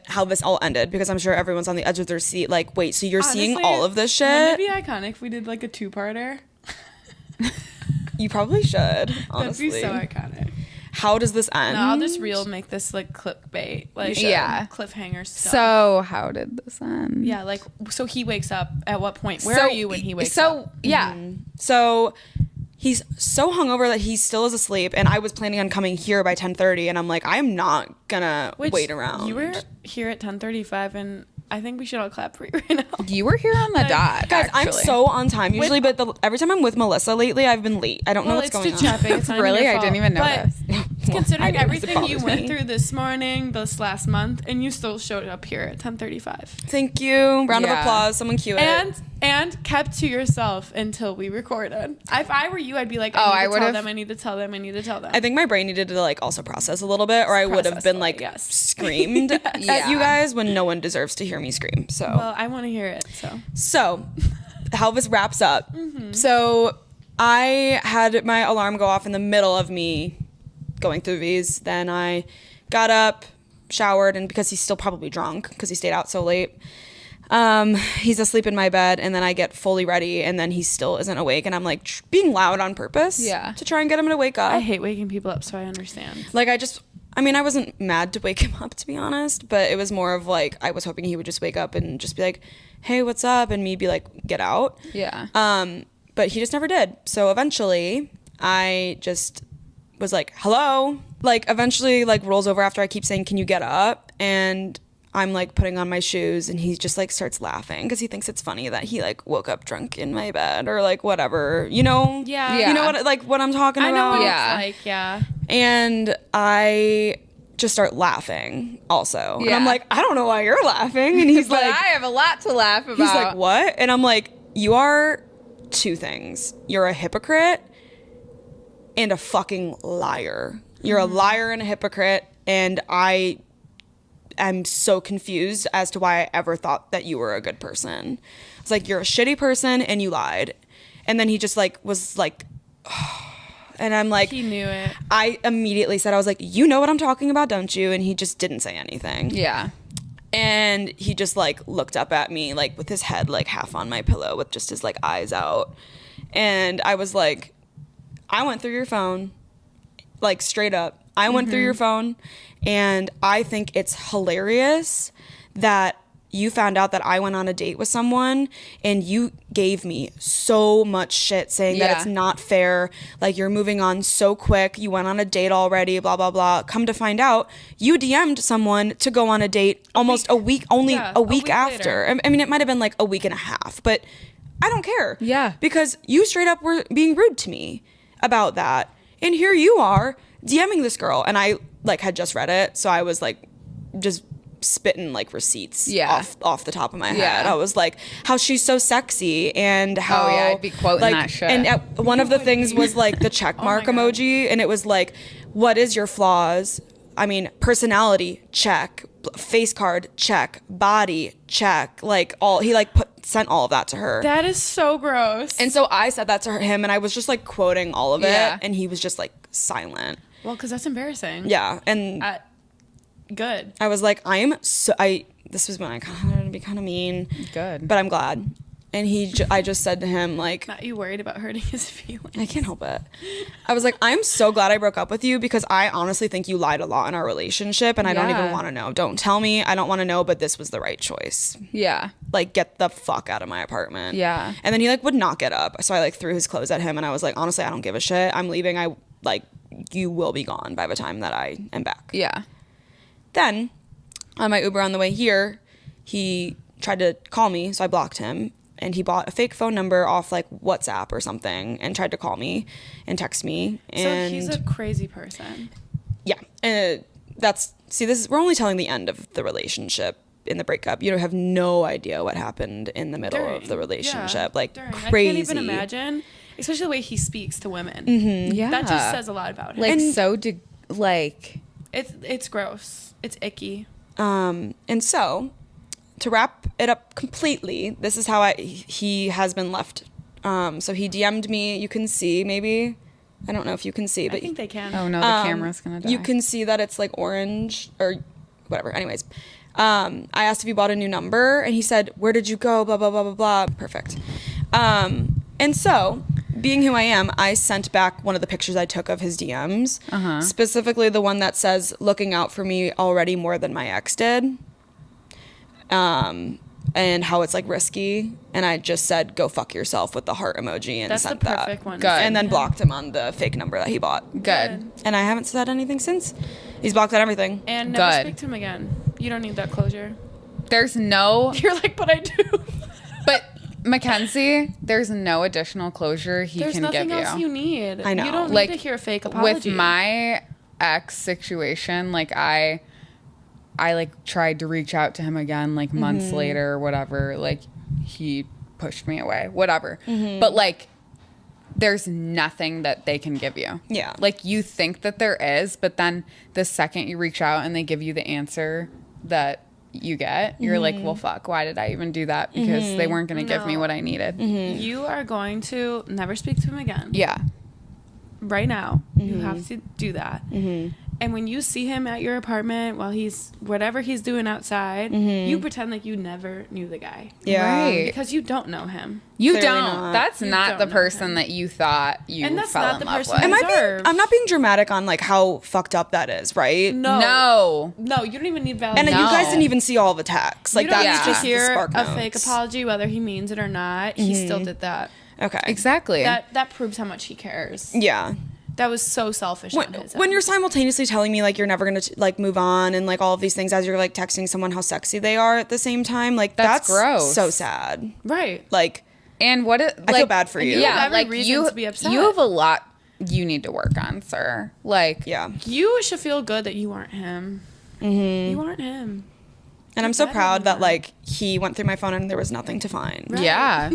Speaker 3: how this all ended, because I'm sure everyone's on the edge of their seat, like, wait, so you're seeing
Speaker 2: Honestly,
Speaker 3: all of this
Speaker 2: Wouldn't
Speaker 3: shit?
Speaker 2: it be iconic if we did like a two-parter?
Speaker 3: You probably should,
Speaker 2: That'd
Speaker 3: honestly.
Speaker 2: be so iconic.
Speaker 3: How does this end?
Speaker 2: No, I'll just make this like clickbait, like
Speaker 1: Yeah.
Speaker 2: cliffhanger stuff.
Speaker 1: So how did this end?
Speaker 2: yeah, like so he wakes up at what point? Where are you when he wakes up?
Speaker 1: So yeah,
Speaker 3: So he's so hungover that he still is asleep, and I was planning on coming here by 10:30, and I'm like, I'm not gonna wait around.
Speaker 2: You were here at 10:35, and I think we should all clap for you right now.
Speaker 1: You were here on the dot,
Speaker 3: Guys, I'm
Speaker 1: actually.
Speaker 3: so on time usually, but every time I'm with Melissa lately, I've been late. I don't know what's going on.
Speaker 2: It's not
Speaker 1: Really?
Speaker 2: your
Speaker 1: I didn't
Speaker 2: fault.
Speaker 1: even notice.
Speaker 3: Well,
Speaker 2: Considering
Speaker 3: I do, 'cause it
Speaker 2: everything you
Speaker 3: bothers
Speaker 2: went
Speaker 3: me.
Speaker 2: through this morning, this last month, and you still showed up here at 10:35.
Speaker 3: Thank you. Round of
Speaker 1: Yeah.
Speaker 3: applause. Someone cue it.
Speaker 2: And kept to yourself until we recorded. If I were you, I'd be like,
Speaker 1: I
Speaker 2: I need to tell
Speaker 1: would've-
Speaker 2: them, I need to tell them, I need to tell them.
Speaker 3: I think my brain needed to like also process a little bit, or I would have
Speaker 2: Process
Speaker 3: been
Speaker 2: a
Speaker 3: like
Speaker 2: little, yes.
Speaker 3: screamed at
Speaker 1: Yeah.
Speaker 3: you guys when no one deserves to hear me scream. So,
Speaker 2: Well, I want to hear it, so.
Speaker 3: so how this wraps up. So I had my alarm go off in the middle of me going through these. Then I got up, showered, and because he's still probably drunk because he stayed out so late, he's asleep in my bed, and then I get fully ready, and then he still isn't awake, and I'm like being loud on purpose to try and get him to wake up.
Speaker 2: I hate waking people up, so I understand.
Speaker 3: Like I wasn't mad to wake him up, to be honest, but it was more of like I was hoping he would just wake up and just be like, hey, what's up? And me be like, get out.
Speaker 1: Yeah.
Speaker 3: But he just never did. So eventually I just was like, hello. Like eventually like rolls over after I keep saying, can you get up? And I'm like putting on my shoes, and he just like starts laughing because he thinks it's funny that he like woke up drunk in my bed or like whatever, you know?
Speaker 2: Yeah.
Speaker 3: You know what I'm talking about?
Speaker 2: I know what
Speaker 1: Yeah.
Speaker 2: it's like, yeah.
Speaker 3: And I just start laughing also. And
Speaker 1: Yeah.
Speaker 3: I'm like, I don't know why you're laughing. And he's
Speaker 1: But
Speaker 3: like,
Speaker 1: I have a lot to laugh about.
Speaker 3: he's like, what? And I'm like, you are two things. You're a hypocrite and a fucking liar. You're a liar and a hypocrite. And I am so confused as to why I ever thought that you were a good person. It's like, you're a shitty person and you lied. And then he just like was like, and I'm like,
Speaker 2: He knew it.
Speaker 3: I immediately said, I was like, you know what I'm talking about, don't you? And he just didn't say anything.
Speaker 1: Yeah.
Speaker 3: And he just like looked up at me like with his head like half on my pillow with just his like eyes out. And I was like, I went through your phone, like straight up. I went through your phone, and I think it's hilarious that you found out that I went on a date with someone and you gave me so much shit saying that it's not fair. Like, you're moving on so quick. You went on a date already, blah, blah, blah. Come to find out, you DM'd someone to go on a date almost a week after.
Speaker 2: Later.
Speaker 3: I mean, it might have been like a week and a half, but I don't care.
Speaker 1: Yeah.
Speaker 3: Because you straight up were being rude to me about that. And here you are DMing this girl. And I like had just read it. So I was like just spitting like receipts off the top of my head. I was like, how she's so sexy and how
Speaker 1: I'd be quoting
Speaker 3: like,
Speaker 1: that shit.
Speaker 3: And one of the things was like the check mark emoji, and it was like, what is your flaws? I mean, personality, check. Face card, check. Body, check. Like he like sent all of that to her.
Speaker 2: That is so gross.
Speaker 3: And so I said that to him, and I was just like quoting all of it,
Speaker 1: Yeah.
Speaker 3: and he was just like silent.
Speaker 2: Well, because that's embarrassing.
Speaker 3: Yeah, and
Speaker 2: Good.
Speaker 3: I was like, this was when I kind of wanted to be kind of mean.
Speaker 1: Good.
Speaker 3: But I'm glad. And I just said to him, like,
Speaker 2: Not you worried about hurting his feelings.
Speaker 3: I can't help it. I was like, I'm so glad I broke up with you because I honestly think you lied a lot in our relationship, and I don't even want to know. Don't tell me. I don't want to know, but this was the right choice.
Speaker 1: Yeah.
Speaker 3: Like, get the fuck out of my apartment.
Speaker 1: Yeah.
Speaker 3: And then he like would not get up. So I like threw his clothes at him, and I was like, honestly, I don't give a shit. I'm leaving. You will be gone by the time that I am back.
Speaker 1: Yeah.
Speaker 3: Then, on my Uber on the way here, he tried to call me, so I blocked him. And he bought a fake phone number off like WhatsApp or something and tried to call me and text me. And
Speaker 2: So he's a crazy person.
Speaker 3: yeah, and we're only telling the end of the relationship in the breakup. You have no idea what happened in the middle of the relationship. Crazy.
Speaker 2: I can't even imagine, especially the way he speaks to women.
Speaker 3: Mm-hmm.
Speaker 1: Yeah.
Speaker 2: That just says a lot about him. It's gross. It's icky.
Speaker 3: And so, to wrap it up completely, this is how he has been left. So he DM'd me. You can see, maybe. I don't know if you can see, but
Speaker 2: I think they can.
Speaker 1: Oh no, the camera's gonna die.
Speaker 3: you can see that it's like orange or whatever. Anyways, I asked if he bought a new number, and he said, "Where did you go?" Blah blah blah blah blah. Perfect. And so, being who I am, I sent back one of the pictures I took of his DMs, specifically the one that says, "Looking out for me already more than my ex did." and how it's like risky, and I just said go fuck yourself with the heart emoji and
Speaker 2: That's the
Speaker 3: sent that.
Speaker 2: perfect one.
Speaker 1: Good.
Speaker 3: And then blocked him on the fake number that he bought.
Speaker 1: Good.
Speaker 3: And I haven't said anything since. He's blocked on everything.
Speaker 2: And never
Speaker 1: Good.
Speaker 2: speak to him again. You don't need that closure.
Speaker 1: There's no,
Speaker 2: You're like, but I do.
Speaker 1: but Mackenzie, there's no additional closure he
Speaker 2: There's
Speaker 1: can give
Speaker 2: nothing
Speaker 1: you.
Speaker 2: else you need.
Speaker 3: I know.
Speaker 2: You don't need
Speaker 1: Like,
Speaker 2: to hear a fake apology.
Speaker 1: With my ex situation, like I like tried to reach out to him again, like months later or whatever. Like he pushed me away, whatever. But like, there's nothing that they can give you.
Speaker 3: Yeah.
Speaker 1: Like you think that there is, but then the second you reach out and they give you the answer that you get, you're like, well, fuck, why did I even do that? Because they weren't going to give me
Speaker 2: No.
Speaker 1: what I needed.
Speaker 2: You are going to never speak to him again.
Speaker 1: Yeah.
Speaker 2: Right now. You have to do that. And when you see him at your apartment while he's whatever he's doing outside, you pretend like you never knew the guy.
Speaker 3: Yeah.
Speaker 1: Right.
Speaker 2: Because you don't know him.
Speaker 1: You
Speaker 3: Clearly
Speaker 1: don't.
Speaker 3: not.
Speaker 1: That's
Speaker 2: You
Speaker 1: not
Speaker 2: don't
Speaker 1: the
Speaker 2: know
Speaker 1: person
Speaker 2: him.
Speaker 1: that you thought you
Speaker 2: And that's
Speaker 1: fell
Speaker 2: not
Speaker 1: in
Speaker 2: the
Speaker 1: love
Speaker 2: person
Speaker 1: with.
Speaker 3: Am I
Speaker 2: deserves.
Speaker 3: I'm not being dramatic on like how fucked up that is, right?
Speaker 2: No.
Speaker 1: No.
Speaker 2: You don't even need validation.
Speaker 3: And you guys
Speaker 1: No.
Speaker 3: didn't even see all the texts. Like
Speaker 2: you don't
Speaker 3: that's
Speaker 2: need
Speaker 1: Yeah.
Speaker 3: just
Speaker 2: to
Speaker 3: the
Speaker 2: hear
Speaker 3: spark
Speaker 2: a
Speaker 3: notes.
Speaker 2: fake apology, whether he means it or not. He still did that.
Speaker 3: Okay.
Speaker 1: Exactly.
Speaker 2: That proves how much he cares.
Speaker 3: Yeah.
Speaker 2: That was so selfish on his
Speaker 3: When
Speaker 2: end.
Speaker 3: you're simultaneously telling me like you're never gonna like move on and like all of these things as you're like texting someone how sexy they are at the same time, like
Speaker 1: That's gross.
Speaker 3: So sad.
Speaker 2: Right.
Speaker 3: Like
Speaker 1: And what it,
Speaker 3: I
Speaker 1: like,
Speaker 3: feel bad for you.
Speaker 2: you have
Speaker 1: Yeah,
Speaker 2: every
Speaker 1: like
Speaker 2: reason to be upset.
Speaker 1: you have a lot you need to work on, sir. Like,
Speaker 3: yeah.
Speaker 2: You should feel good that you aren't him. You aren't him.
Speaker 3: And I'm so
Speaker 2: better
Speaker 3: proud
Speaker 2: than
Speaker 3: that
Speaker 2: that.
Speaker 3: like he went through my phone and there was nothing to find.
Speaker 2: Right.
Speaker 1: yeah,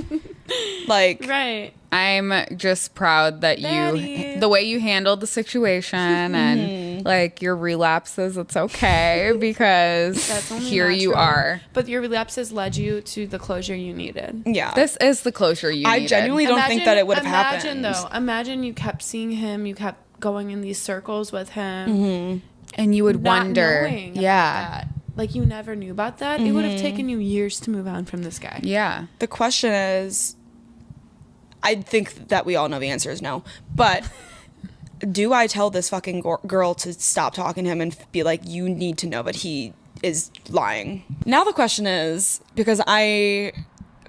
Speaker 3: Like
Speaker 2: Right.
Speaker 1: I'm just proud that
Speaker 2: Daddy.
Speaker 1: the way you handled the situation and like your relapses. It's okay because
Speaker 2: That's only
Speaker 1: here you
Speaker 2: natural.
Speaker 1: are.
Speaker 2: But your relapses led you to the closure you needed.
Speaker 3: yeah.
Speaker 1: This is the closure you
Speaker 3: I
Speaker 1: needed.
Speaker 3: genuinely don't think that it would have
Speaker 2: Imagine
Speaker 3: happened.
Speaker 2: though. Imagine you kept seeing him. You kept going in these circles with him.
Speaker 1: and you would
Speaker 2: Not
Speaker 1: wonder,
Speaker 2: knowing about
Speaker 1: yeah,
Speaker 2: that. Like you never knew about that. It would have taken you years to move on from this guy.
Speaker 1: yeah.
Speaker 3: The question is, I think that we all know the answer is no. But do I tell this fucking girl to stop talking to him and be like, you need to know that he is lying? Now the question is, because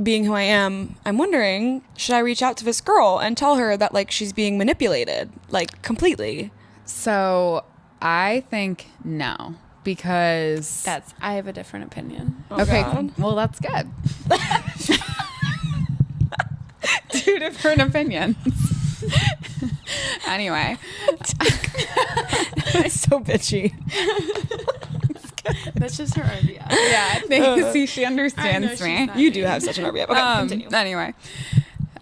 Speaker 3: being who I am, I'm wondering, should I reach out to this girl and tell her that like she's being manipulated, like completely?
Speaker 1: So I think no, because
Speaker 2: I have a different opinion.
Speaker 1: okay.
Speaker 3: God.
Speaker 1: Well, that's good. Two different opinions. Anyway,
Speaker 3: So bitchy.
Speaker 2: That's just her idea.
Speaker 1: yeah, I think see, she
Speaker 2: I know
Speaker 1: understands
Speaker 2: she's
Speaker 1: me.
Speaker 2: not-
Speaker 3: You do have such an RBF. Okay, continue.
Speaker 1: Anyway,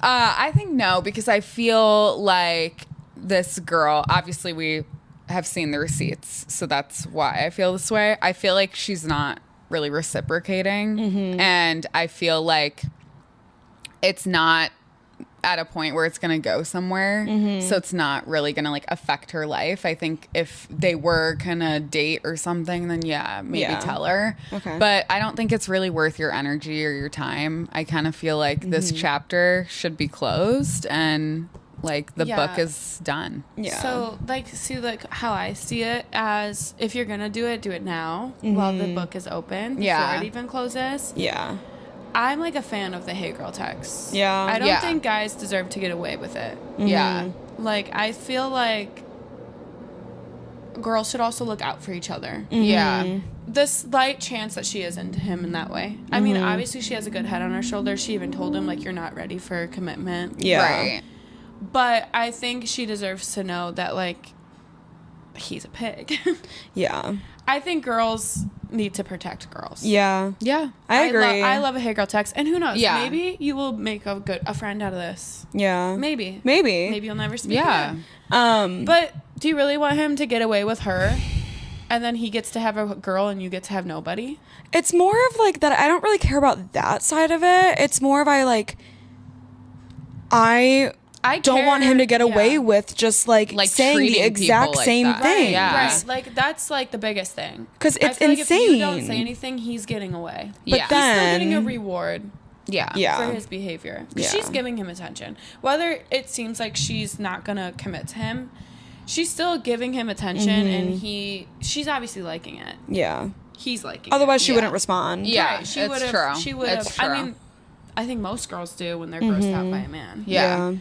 Speaker 1: I think no, because I feel like this girl, obviously we have seen the receipts, so that's why I feel this way. I feel like she's not really reciprocating, and I feel like it's not at a point where it's gonna go somewhere, so it's not really gonna like affect her life. I think if they were gonna date or something, then yeah, maybe
Speaker 3: Yeah.
Speaker 1: tell her.
Speaker 3: Okay.
Speaker 1: But I don't think it's really worth your energy or your time. I kind of feel like this chapter should be closed and like the
Speaker 2: Yeah.
Speaker 1: book is done.
Speaker 3: Yeah.
Speaker 2: So, like, see, like, how I see it as if you're going to do it now while the book is open
Speaker 1: Yeah.
Speaker 2: before it even closes.
Speaker 3: yeah.
Speaker 2: I'm, like, a fan of the hey girl text.
Speaker 3: Yeah.
Speaker 2: I don't
Speaker 1: Yeah.
Speaker 2: think guys deserve to get away with it.
Speaker 1: Yeah.
Speaker 2: Like, I feel like girls should also look out for each other.
Speaker 1: Yeah.
Speaker 2: The slight chance that she is into him in that way. I mean, obviously she has a good head on her shoulders. She even told him, like, you're not ready for a commitment.
Speaker 3: Yeah.
Speaker 1: Right.
Speaker 2: But I think she deserves to know that, like, he's a pig.
Speaker 3: Yeah.
Speaker 2: I think girls need to protect girls.
Speaker 3: Yeah.
Speaker 1: Yeah.
Speaker 3: I agree.
Speaker 2: I love a hey girl text. And who knows?
Speaker 1: Yeah.
Speaker 2: Maybe you will make a friend out of this.
Speaker 3: Yeah.
Speaker 2: Maybe.
Speaker 3: Maybe.
Speaker 2: Maybe you'll never speak
Speaker 1: Yeah.
Speaker 2: again. But do you really want him to get away with her? And then he gets to have a girl and you get to have nobody?
Speaker 3: It's more of like that. I don't really care about that side of it. It's more of I don't want him to get away with just like saying the
Speaker 1: treating
Speaker 3: exact
Speaker 1: people like
Speaker 3: same
Speaker 1: that.
Speaker 3: thing.
Speaker 1: Yeah.
Speaker 2: Right. Like, that's like the biggest thing.
Speaker 3: 'Cause
Speaker 2: I
Speaker 3: it's
Speaker 2: feel like if you don't
Speaker 3: insane.
Speaker 2: say anything, he's getting away.
Speaker 3: But
Speaker 1: Yeah.
Speaker 2: He's still getting a
Speaker 3: then,
Speaker 2: reward.
Speaker 1: Yeah.
Speaker 3: yeah.
Speaker 2: For his behavior. 'Cause
Speaker 3: Yeah.
Speaker 2: she's giving him attention. Whether it seems like she's not gonna commit to him, she's still giving him attention and she's obviously liking it.
Speaker 3: Yeah.
Speaker 2: he's liking
Speaker 3: Otherwise,
Speaker 2: it.
Speaker 3: she wouldn't respond.
Speaker 1: Yeah,
Speaker 2: Right, she
Speaker 1: it's
Speaker 2: would have.
Speaker 1: true.
Speaker 2: She would
Speaker 1: It's
Speaker 2: have. I
Speaker 1: true.
Speaker 2: mean, I think most girls do when they're grossed out by a man.
Speaker 1: Yeah.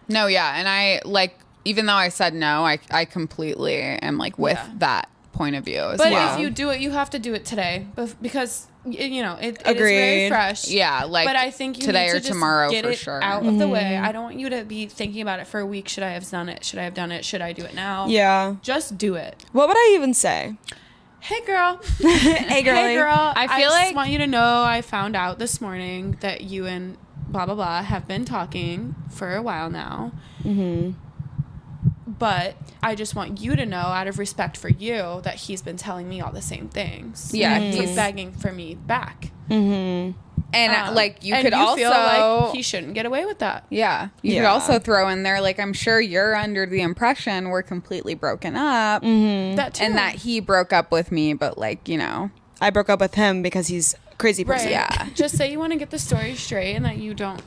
Speaker 1: No, yeah. And I, like, even though I said no, I completely am, like, with that point of view as
Speaker 2: But
Speaker 1: well.
Speaker 2: if you do it, you have to do it today because, you know, it is
Speaker 3: Agreed.
Speaker 2: very fresh.
Speaker 1: Yeah, like,
Speaker 2: but I think you
Speaker 1: today
Speaker 2: need to
Speaker 1: or
Speaker 2: just
Speaker 1: tomorrow
Speaker 2: get
Speaker 1: for
Speaker 2: it
Speaker 1: sure.
Speaker 2: out of the way. I don't want you to be thinking about it for a week. Should I have done it? Should I have done it? Should I do it now?
Speaker 3: Yeah.
Speaker 2: Just do it.
Speaker 3: What would I even say?
Speaker 2: Hey, girl.
Speaker 3: Hey, girl.
Speaker 2: Hey, girl.
Speaker 1: I feel
Speaker 2: just
Speaker 1: like-
Speaker 2: want you to know I found out this morning that you and blah, blah, blah have been talking for a while now. Mm-hmm. But I just want you to know, out of respect for you, that he's been telling me all the same things.
Speaker 1: Yeah,
Speaker 2: He's begging for me back.
Speaker 1: And, like, you
Speaker 2: and
Speaker 1: could also...
Speaker 2: feel like he shouldn't get away with that.
Speaker 1: Yeah. You could
Speaker 3: Yeah.
Speaker 1: also throw in there, like, I'm sure you're under the impression we're completely broken up.
Speaker 2: That too.
Speaker 1: And that he broke up with me, but, like, you know...
Speaker 3: I broke up with him because he's a crazy person.
Speaker 2: Right.
Speaker 1: Yeah.
Speaker 2: Just say you want to get the story straight and that you don't.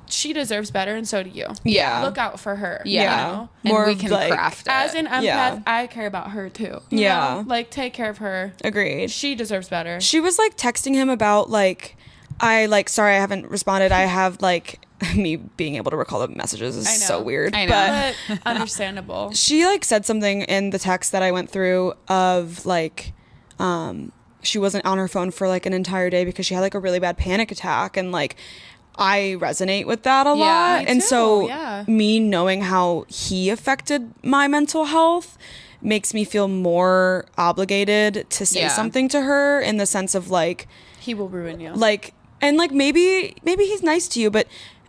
Speaker 2: She deserves better, and so do you.
Speaker 3: Yeah.
Speaker 2: Look out for her.
Speaker 1: Yeah.
Speaker 2: You know?
Speaker 1: And
Speaker 3: More
Speaker 1: we
Speaker 3: of,
Speaker 1: can
Speaker 3: like,
Speaker 1: craft it.
Speaker 2: As an empath,
Speaker 3: Yeah.
Speaker 2: I care about her too. you
Speaker 3: Yeah.
Speaker 2: know? Like, take care of her.
Speaker 3: Agreed.
Speaker 2: She deserves better.
Speaker 3: She was like texting him about like, sorry, I haven't responded. I have like, me being able to recall the messages is
Speaker 2: I know.
Speaker 3: so weird.
Speaker 1: I know.
Speaker 2: But understandable.
Speaker 3: She like said something in the text that I went through of like, she wasn't on her phone for like an entire day because she had like a really bad panic attack, and like I resonate with that a lot.
Speaker 2: me
Speaker 3: And
Speaker 2: too,
Speaker 3: so
Speaker 2: yeah.
Speaker 3: me knowing how he affected my mental health makes me feel more obligated to say
Speaker 1: Yeah.
Speaker 3: something to her, in the sense of like,
Speaker 2: He will ruin you.
Speaker 3: like, and like maybe he's nice to you, but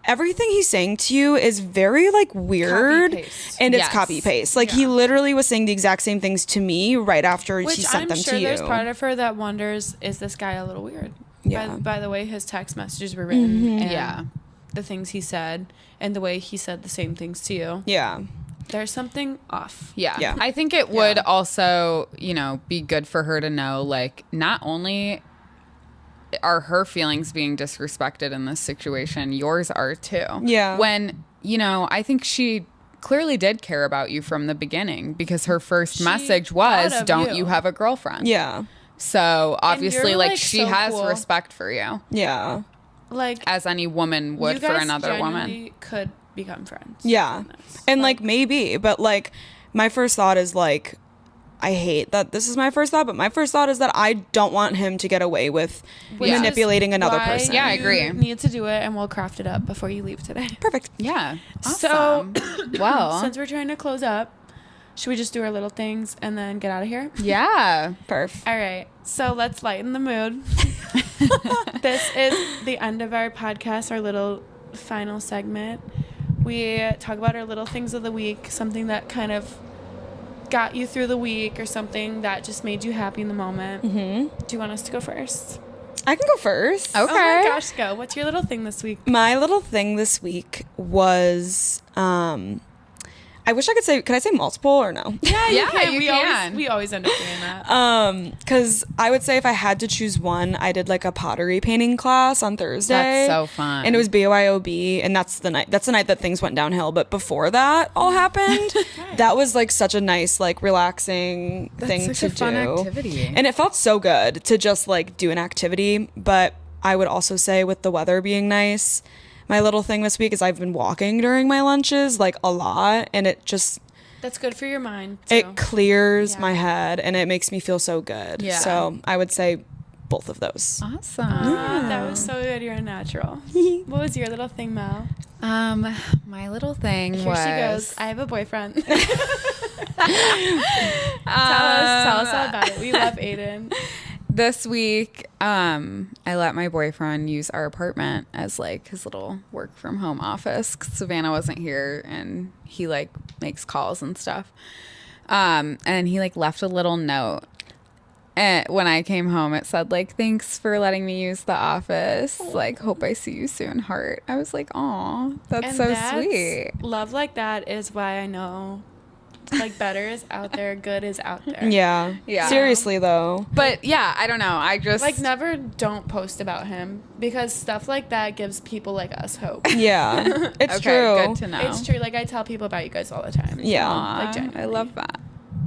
Speaker 3: everything he's saying to you is very like weird,
Speaker 2: Copy-paste.
Speaker 3: and it's
Speaker 1: Yes.
Speaker 3: copy paste. Like he literally was saying the exact same things to me right after he
Speaker 2: Which
Speaker 3: sent
Speaker 2: I'm
Speaker 3: them
Speaker 2: sure
Speaker 3: to you.
Speaker 2: there's part of her that wonders, is this guy a little weird?
Speaker 3: Yeah.
Speaker 2: By the way his text messages were written. And
Speaker 1: Yeah.
Speaker 2: the things he said, and the way he said the same things to you.
Speaker 3: Yeah.
Speaker 2: There's something off.
Speaker 1: Yeah.
Speaker 3: Yeah.
Speaker 1: I think it would also, you know, be good for her to know, like, not only are her feelings being disrespected in this situation, yours are too.
Speaker 3: Yeah.
Speaker 1: When, you know, I think she clearly did care about you from the beginning, because her first message was,
Speaker 2: thought of
Speaker 1: don't
Speaker 2: you.
Speaker 1: you have a girlfriend?
Speaker 3: Yeah.
Speaker 1: So obviously,
Speaker 2: you're,
Speaker 1: like,
Speaker 2: like,
Speaker 1: she
Speaker 2: so
Speaker 1: has
Speaker 2: cool.
Speaker 1: respect for you,
Speaker 3: Yeah.
Speaker 2: Like,
Speaker 1: as any woman would
Speaker 2: you
Speaker 1: for
Speaker 2: guys
Speaker 1: another woman.
Speaker 2: genuinely could become friends.
Speaker 3: Yeah. And like maybe, but like my first thought is like, I hate that this is my first thought, but my first thought is that I don't want him to get away with
Speaker 2: Which is
Speaker 3: manipulating another
Speaker 2: why
Speaker 3: person.
Speaker 1: Yeah, I
Speaker 2: you
Speaker 1: agree.
Speaker 2: Need to do it, and we'll craft it up before you leave today.
Speaker 3: Perfect.
Speaker 1: Yeah.
Speaker 2: So,
Speaker 1: Awesome. Well,
Speaker 2: Since we're trying to close up, should we just do our little things and then get out of here?
Speaker 1: yeah.
Speaker 3: Perf.
Speaker 2: All right. So let's lighten the mood. This is the end of our podcast, our little final segment. We talk about our little things of the week, something that kind of got you through the week, or something that just made you happy in the moment. Mm-hmm. Do you want us to go first?
Speaker 3: I can go first.
Speaker 1: Okay.
Speaker 2: Oh my gosh, go. What's your little thing this week?
Speaker 3: My little thing this week was I wish I could say, could I say multiple or no?
Speaker 2: Yeah,
Speaker 1: Yeah, you
Speaker 2: we
Speaker 1: can.
Speaker 2: we always end up doing that.
Speaker 3: Because I would say if I had to choose one, I did like a pottery painting class on Thursday.
Speaker 1: That's so fun.
Speaker 3: And it was BYOB, and that's the night that things went downhill. But before that all happened, that was like such a nice, like relaxing thing
Speaker 1: such
Speaker 3: to
Speaker 1: a fun
Speaker 3: do.
Speaker 1: activity.
Speaker 3: And it felt so good to just like do an activity. But I would also say, with the weather being nice, my little thing this week is I've been walking during my lunches like a lot, and it just
Speaker 2: That's good for your mind, too.
Speaker 3: it clears
Speaker 2: Yeah.
Speaker 3: my head, and it makes me feel so good.
Speaker 1: Yeah.
Speaker 3: So I would say both of those.
Speaker 1: Awesome.
Speaker 2: That was so good. You're a natural. What was your little thing, Mel?
Speaker 1: My little thing
Speaker 2: Here
Speaker 1: was.
Speaker 2: she goes. I have a boyfriend. Tell us all about it. We love Aiden.
Speaker 1: This week, I let my boyfriend use our apartment as like his little work from home office, 'cause Savannah wasn't here, and he like makes calls and stuff. And he like left a little note. And when I came home, it said like, "Thanks for letting me use the office. Like, hope I see you soon, heart." I was like, "Aw, that's so sweet."
Speaker 2: Love like that is why I know, like, better is out there, good is out there.
Speaker 3: Yeah.
Speaker 1: Yeah.
Speaker 3: Seriously though.
Speaker 1: But yeah, I don't know. I just
Speaker 2: Like, never don't post about him, because stuff like that gives people like us hope.
Speaker 3: Yeah. It's
Speaker 1: okay,
Speaker 3: true.
Speaker 1: good to know.
Speaker 2: It's true. Like, I tell people about you guys all the time.
Speaker 3: Yeah.
Speaker 1: Aw,
Speaker 2: Like, genuinely.
Speaker 1: I love that.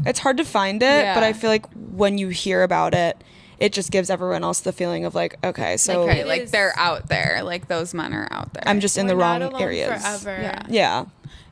Speaker 3: It's hard to find it,
Speaker 1: Yeah.
Speaker 3: but I feel like when you hear about it, it just gives everyone else the feeling of like, okay, so
Speaker 1: Okay, like they're out there. Like those men are out there.
Speaker 3: I'm just in the
Speaker 2: We're not
Speaker 3: wrong
Speaker 2: alone
Speaker 3: areas.
Speaker 2: forever.
Speaker 1: Yeah.
Speaker 3: Yeah.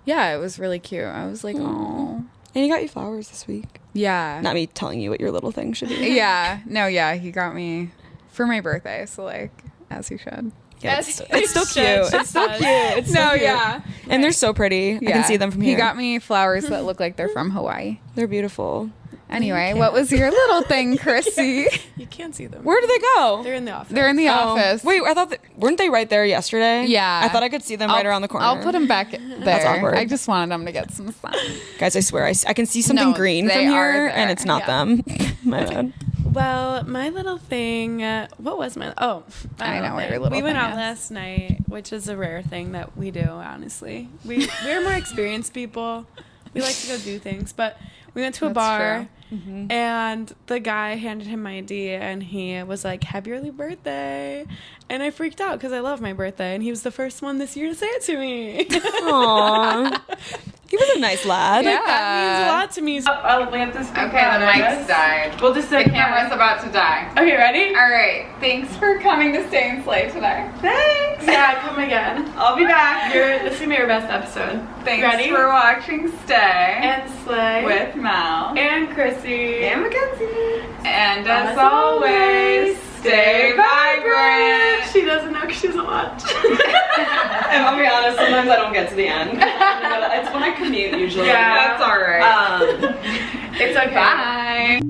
Speaker 1: Yeah, it was really cute. I was like, oh.
Speaker 3: And he got you flowers this week.
Speaker 1: Yeah.
Speaker 3: Not me telling you what your little thing should be.
Speaker 1: Yeah. No, yeah, he got me for my birthday, so like as he should.
Speaker 3: Yeah,
Speaker 2: As
Speaker 3: it's
Speaker 2: you
Speaker 3: still
Speaker 2: should.
Speaker 3: cute. It's still cute. It's still
Speaker 1: No,
Speaker 3: cute.
Speaker 1: yeah.
Speaker 3: And they're so pretty. I can see them from here.
Speaker 1: He got me flowers that look like they're from Hawaii.
Speaker 3: They're beautiful.
Speaker 1: Anyway, what was your little thing, Chrissy?
Speaker 2: You can't see them.
Speaker 3: Where do they go?
Speaker 2: They're in the office.
Speaker 1: They're in the office.
Speaker 3: Wait, I thought weren't they right there yesterday?
Speaker 1: Yeah.
Speaker 3: I thought I could see them right around the corner.
Speaker 1: I'll put them back there.
Speaker 3: That's awkward.
Speaker 1: I just wanted them to get some sun.
Speaker 3: Guys, I swear, I can see something
Speaker 1: No,
Speaker 3: green
Speaker 1: they
Speaker 3: from
Speaker 1: are
Speaker 3: here,
Speaker 1: there.
Speaker 3: and it's not
Speaker 1: Yeah.
Speaker 3: them. My bad.
Speaker 2: Well, my little thing. What was my? Oh,
Speaker 1: I know what
Speaker 2: thing.
Speaker 1: your little
Speaker 2: We went
Speaker 1: thing
Speaker 2: out
Speaker 1: is.
Speaker 2: last night, which is a rare thing that we do. Honestly, we're more experienced people. We like to go do things, but we went to a
Speaker 1: That's
Speaker 2: bar,
Speaker 1: true.
Speaker 2: and the guy handed him my ID, and he was like, "Happy early birthday!" And I freaked out because I love my birthday, and he was the first one this year to say it to me.
Speaker 3: Aww. He was a nice lad.
Speaker 1: Yeah.
Speaker 2: That means a lot to me. I'll land this.
Speaker 1: died.
Speaker 2: We'll just say
Speaker 1: about to die.
Speaker 2: Okay, ready?
Speaker 1: All right. Thanks for coming to Stay and Slay today.
Speaker 2: Thanks. Yeah, come again. I'll be back. This is gonna be our best episode.
Speaker 1: Thanks
Speaker 2: Ready?
Speaker 1: for watching Stay
Speaker 2: And Slay.
Speaker 1: with Mel
Speaker 2: And Chrissy.
Speaker 1: and Mackenzie. And as
Speaker 2: As
Speaker 1: always, stay vibrant.
Speaker 2: She doesn't know because she doesn't watch.
Speaker 3: And I'll be honest, sometimes I don't get to the end. It's when I commute usually.
Speaker 2: Yeah.
Speaker 1: That's all right.
Speaker 2: It's okay.
Speaker 1: Bye.